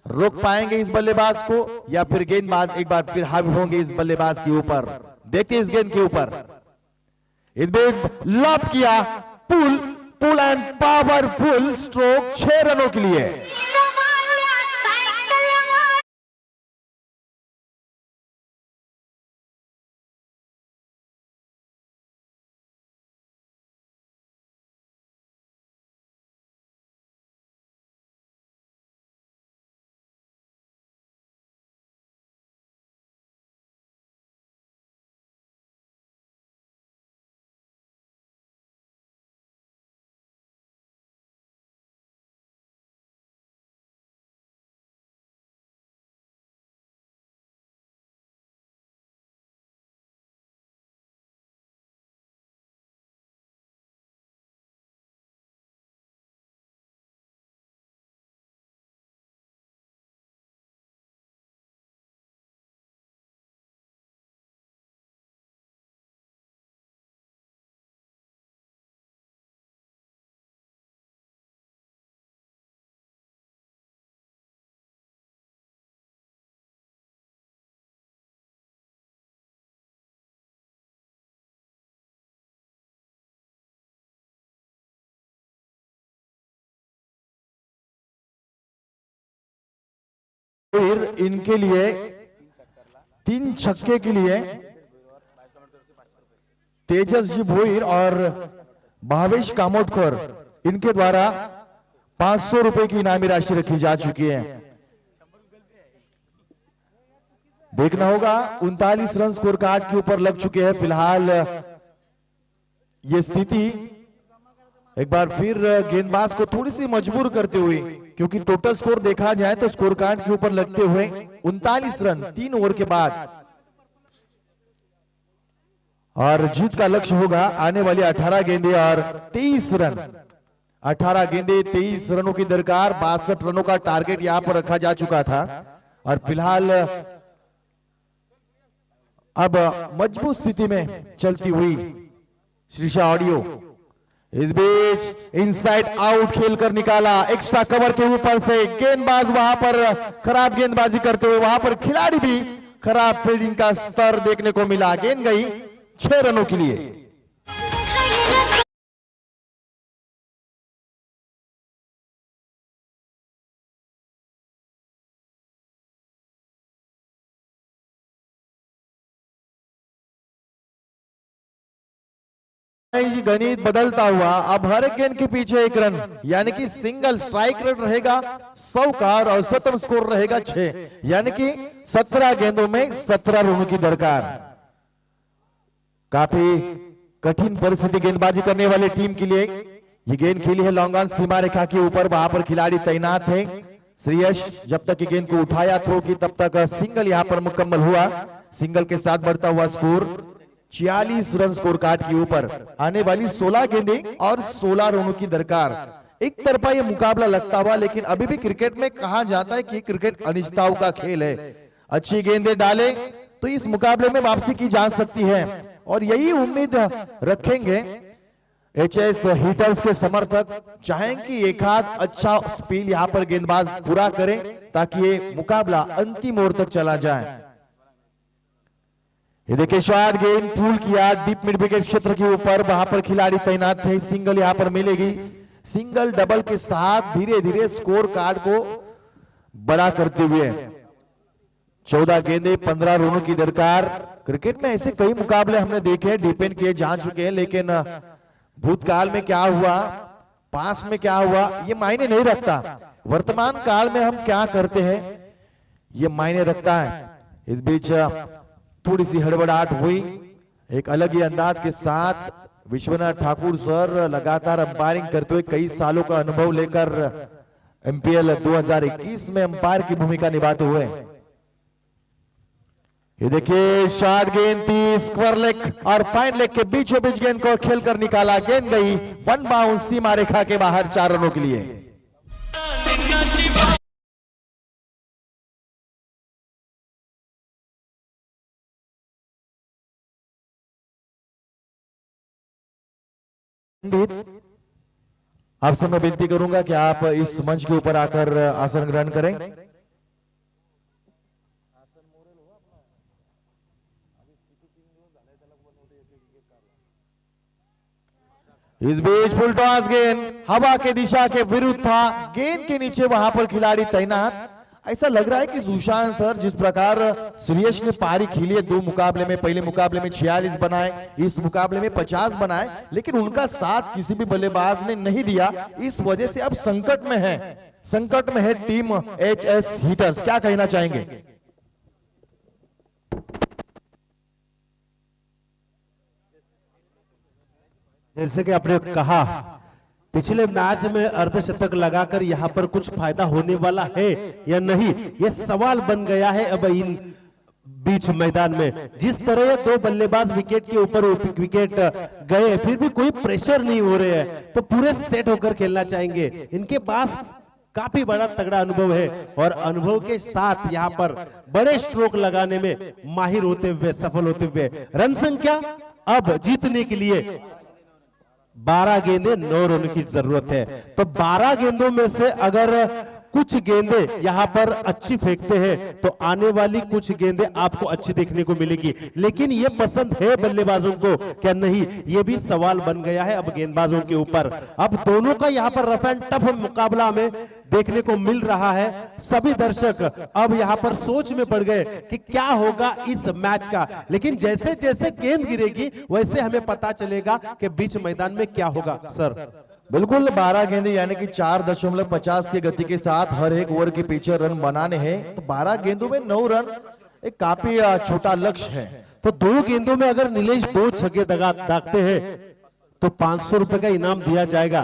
रोक पाएंगे इस बल्लेबाज को, या फिर गेंदबाज एक बार फिर हावी होंगे इस बल्लेबाज के ऊपर। देखते इस गेंद के ऊपर, इस beach lobe KIA, pull and powerful stroke 6 रनों के लिए। फिर इनके लिए 3 छक्के के लिए तेजस जी भोईर और भावेश कामोटकर, इनके द्वारा 500 रुपए की इनामी राशि रखी जा चुकी है। देखना होगा 39 रन स्कोर कार्ड के ऊपर लग चुके हैं फिलहाल। ये स्थिति एक बार फिर गेंदबाज को थोड़ी सी मजबूर करते हुए, क्योंकि टोटल स्कोर देखा जाए तो स्कोर कार्ड के ऊपर लगते हुए 39 रन 3 ओवर के बाद, और जीत का लक्ष्य होगा आने वाली 18 गेंदे और 23 रन। 18 गेंदे 23 रनों की दरकार, 62 रनों का टारगेट यहां पर रखा जा चुका था। और फिलहाल अब मजबूत स्थिति में चलती हुई श्रीषा ऑडियो, इस बीच इनसाइड आउट खेलकर निकाला, एक्स्ट्रा कवर के ऊपर से गेंदबाज वहां पर खराब गेंदबाजी करते हुए, वहां पर खिलाड़ी भी खराब फील्डिंग का स्तर देखने को मिला। गेंद गई 6 रनों के लिए। गणित बदलता हुआ, अब हर एक गेंद के पीछे 1 रन, यानी कि सिंगल स्ट्राइक रेट रहेगा 100 का और औसतन स्कोर रहेगा 6, यानी कि 17 गेंदों में 17 रनों की दरकार। काफी कठिन परिस्थिति गेंदबाजी करने वाले टीम के लिए। ये गेंद खेली है लॉन्ग ऑन सीमा रेखा के ऊपर, वहां पर खिलाड़ी तैनात है। श्रेयस जब तक गेंद को उठाया थ्रो की, तब तक सिंगल यहां पर मुकम्मल हुआ। सिंगल के साथ बढ़ता हुआ स्कोर 46 रन स्कोर कार्ड के ऊपर। आने वाली 16 गेंदें और 16 रनों की दरकार। एक तरफा ये मुकाबला लगता हुआ, लेकिन अभी भी क्रिकेट में कहा जाता है कि क्रिकेट अनिश्चितताओं का खेल है। अच्छी गेंदें डाले तो इस मुकाबले में वापसी की जा सकती है, और यही उम्मीद रखेंगे एचएस हीटर्स के समर्थक। चाहें कि एक आध अच्छा स्पिल यहां पर गेंदबाज पूरा करें, ताकि ये मुकाबला अंतिम ओवर तक चला जाए। ये देखिए शॉट गेंद पुल किया डीप मिड विकेट क्षेत्र के ऊपर, वहां पर खिलाड़ी तैनात थे। सिंगल यहां पर मिलेगी। सिंगल डबल के साथ धीरे धीरे स्कोर कार्ड को बड़ा करते हुए 14 गेंदे 15 रनों की दरकार। क्रिकेट में ऐसे कई मुकाबले हमने देखे हैं, डिपेंड किए जा चुके हैं, लेकिन भूतकाल में क्या हुआ, पास में क्या हुआ, ये मायने नहीं रखता। वर्तमान काल में हम क्या करते हैं ये मायने रखता है। इस बीच थोड़ी सी हड़बड़ाहट हुई, एक अलग ही अंदाज के साथ विश्वनाथ ठाकुर सर लगातार अंपायरिंग करते हुए कई सालों का अनुभव लेकर एमपीएल 2021 में अंपायर की भूमिका निभाते हुए। ये देखिए शॉट गेंद थी स्क्वायर लेग और फाइन लेग के बीचों बीच गेंद को खेलकर निकाला। गेंद गई 1 बाउंस सीमा रेखा के बाहर 4 रनों के लिए। आपसे मैं विनती करूंगा कि आप इस मंच के ऊपर आकर आसन ग्रहण करें। इस बीच फुल टॉस गेंद हवा के दिशा के विरुद्ध था, गेंद के नीचे वहां पर खिलाड़ी तैनात। ऐसा लग रहा है कि सुशांत सर जिस प्रकार श्रेयस ने पारी खेली है 2 मुकाबले में, पहले मुकाबले में 46 बनाए, इस मुकाबले में 50 बनाए, लेकिन उनका साथ किसी भी बल्लेबाज ने नहीं दिया। इस वजह से अब संकट में है टीम एचएस हीटर्स। क्या कहना चाहेंगे? जैसे कि आपने कहा पिछले मैच में अर्धशतक लगाकर यहाँ पर कुछ फायदा होने वाला है या नहीं, ये सवाल बन गया है अब इन बीच मैदान में। जिस तरह ये 2 बल्लेबाज विकेट के ऊपर विकेट गए, फिर भी कोई प्रेशर नहीं हो रहे हैं, तो पूरे सेट होकर खेलना चाहेंगे। इनके पास काफी बड़ा तगड़ा अनुभव है, और अनुभव के साथ यहाँ पर बड़े स्ट्रोक लगाने में माहिर होते हुए सफल होते हुए रन संख्या अब जीतने के लिए 12 गेंदे 9 रन की जरूरत है। तो 12 गेंदों में से अगर कुछ गेंदे यहां पर अच्छी फेंकते हैं तो आने वाली कुछ गेंदे आपको अच्छी देखने को मिलेगी। लेकिन ये पसंद है बल्लेबाजों को क्या नहीं, ये भी सवाल बन गया है अब गेंदबाजों के ऊपर। अब दोनों का यहां पर रफ एंड टफ मुकाबला में देखने को मिल रहा है। सभी दर्शक अब यहां पर सोच में पड़ गए कि क्या होगा इस मैच का, लेकिन जैसे जैसे गेंद गिरेगी वैसे हमें पता चलेगा कि बीच मैदान में क्या होगा। सर बिल्कुल 12 गेंदे यानी कि 4.50 की गति के साथ हर एक ओवर के पीछे रन बनाने हैं। तो 12 गेंदों में 9 रन एक काफी छोटा लक्ष्य है। तो 2 गेंदों में अगर नीलेश 2 छक्के दागते हैं तो 500 रुपए का इनाम दिया जाएगा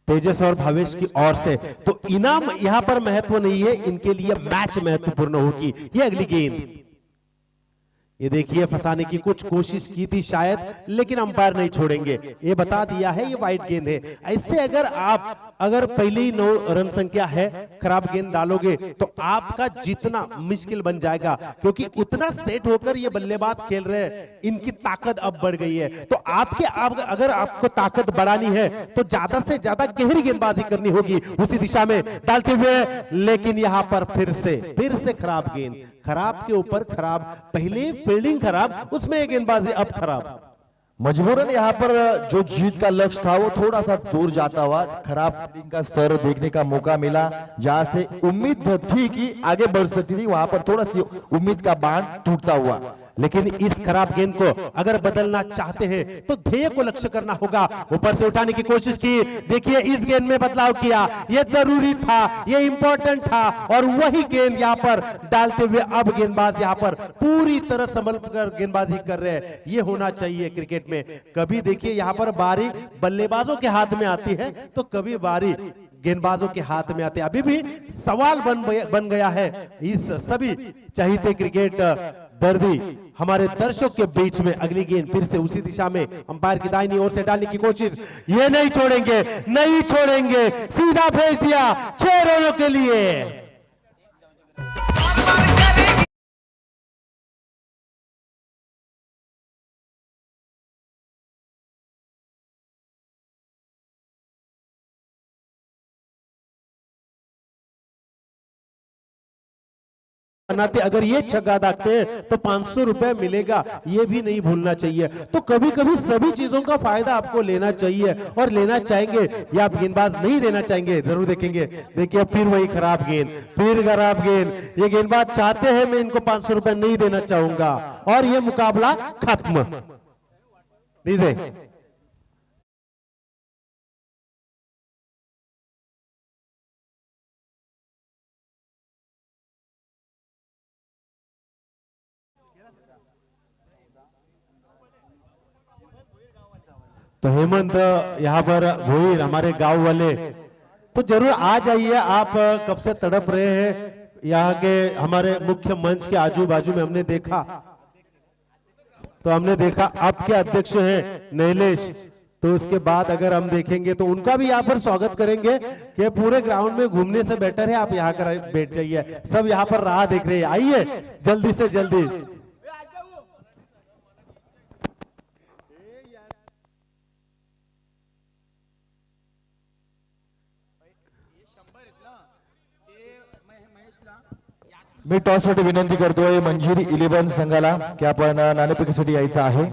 तेजस और भावेश की ओर से। तो इनाम यहां पर महत्व नहीं है, इनके लिए मैच महत्वपूर्ण होगी। ये अगली गेंद, ये देखिए फंसाने की कुछ कोशिश की थी शायद, लेकिन अंपायर नहीं छोड़ेंगे, ये बता दिया है ये वाइड गेंद है। ऐसे अगर पहले ही 9 रन संख्या है, खराब गेंद डालोगे तो आपका जीतना मुश्किल बन जाएगा, क्योंकि उतना सेट होकर ये बल्लेबाज खेल रहे हैं, इनकी ताकत अब बढ़ गई है। तो अगर आपको ताकत बढ़ानी है तो ज्यादा से ज्यादा गहरी गेंदबाजी करनी होगी उसी दिशा में डालते हुए, लेकिन यहां पर फिर से खराब गेंद, खराब के ऊपर खराब, पहले फील्डिंग खराब, उसमें गेंदबाजी अब खराब। मजबूरन यहाँ पर जो जीत का लक्ष्य था वो थोड़ा सा दूर जाता हुआ, खराब फील्डिंग का स्तर देखने का मौका मिला। जहां से उम्मीद थी कि आगे बढ़ सकती थी, वहां पर थोड़ा सी उम्मीद का बांध टूटता हुआ। लेकिन इस खराब गेंद को अगर बदलना चाहते हैं तो ध्येय को लक्ष्य करना होगा। ऊपर से उठाने की कोशिश की, देखिए इस गेंद में बदलाव किया, यह जरूरी था, यह इंपॉर्टेंट था, और वही गेंद यहां पर डालते हुए अब गेंदबाज यहां पर पूरी तरह संभल कर गेंदबाजी कर रहे हैं। यह होना चाहिए क्रिकेट में। कभी देखिए यहां पर बारी बल्लेबाजों के हाथ में आती है तो कभी बारी गेंदबाजों के हाथ में आते। अभी भी सवाल बन गया है इस सभी चाहते क्रिकेट दर्दी हमारे दर्शकों के बीच में। अगली गेंद फिर से उसी दिशा में, अंपायर की दाहिनी ओर से डालने की कोशिश, ये नहीं छोड़ेंगे, सीधा भेज दिया 6 रनों के लिए। अगर ये छक्का दागते हैं तो 500 रुपए मिलेगा, ये भी नहीं भूलना चाहिए। तो कभी कभी सभी चीजों का फायदा आपको लेना चाहिए और लेना चाहेंगे, या आप गेंदबाज नहीं देना चाहेंगे जरूर देखेंगे। देखिए फिर वही खराब गेंद, ये गेंदबाज चाहते हैं मैं इनको 500 रुपए नहीं देना चाहूंगा, और ये मुकाबला खत्म। तो हेमंत यहाँ पर भोईर हमारे गांव वाले, तो जरूर आ जाइए। आप कब से तड़प रहे हैं यहाँ के हमारे मुख्य मंच के आजू बाजू में। हमने देखा आपके अध्यक्ष हैं नीलेश, तो उसके बाद अगर हम देखेंगे तो उनका भी यहाँ पर स्वागत करेंगे कि पूरे ग्राउंड में घूमने से बेटर है आप यहाँ कर बैठ जाइए। सब यहाँ पर राह देख रहे हैं, आइए जल्दी से जल्दी। मी टॉससाठी विनंती करतोय मंजिरी 11 संघाला की आपण नाणेफेकीसाठी यायचं आहे।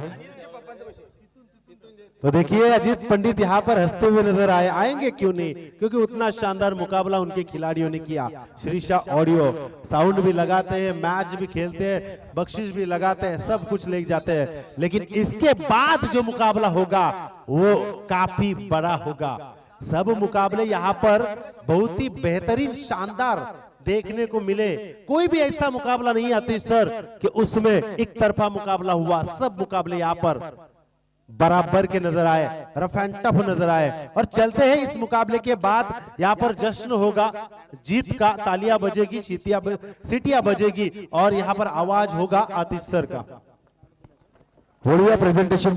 तो देखिए अजीत पंडित यहाँ पर हंसते हुए नजर आएंगे, क्यों नहीं, क्योंकि उतना शानदार मुकाबला उनके खिलाड़ियों ने किया। श्रीषा ऑडियो साउंड भी लगाते हैं, मैच भी खेलते हैं, बख्शिश भी लगाते हैं, सब कुछ ले जाते हैं। लेकिन इसके बाद जो मुकाबला होगा वो काफी बड़ा होगा। सब मुकाबले यहाँ पर बहुत ही बेहतरीन शानदार देखने को मिले। कोई भी ऐसा मुकाबला नहीं आती सर कि उसमें एक तरफा मुकाबला हुआ। सब मुकाबले यहाँ पर बराबर के नजर आए, रफ एंड टफ नजर आए। और चलते हैं इस मुकाबले के बाद यहाँ पर जश्न होगा जीत का, तालियां बजेगी, सीटियां बजेगी, और यहाँ पर आवाज होगा आतिश सर का। होळी प्रेजेंटेशन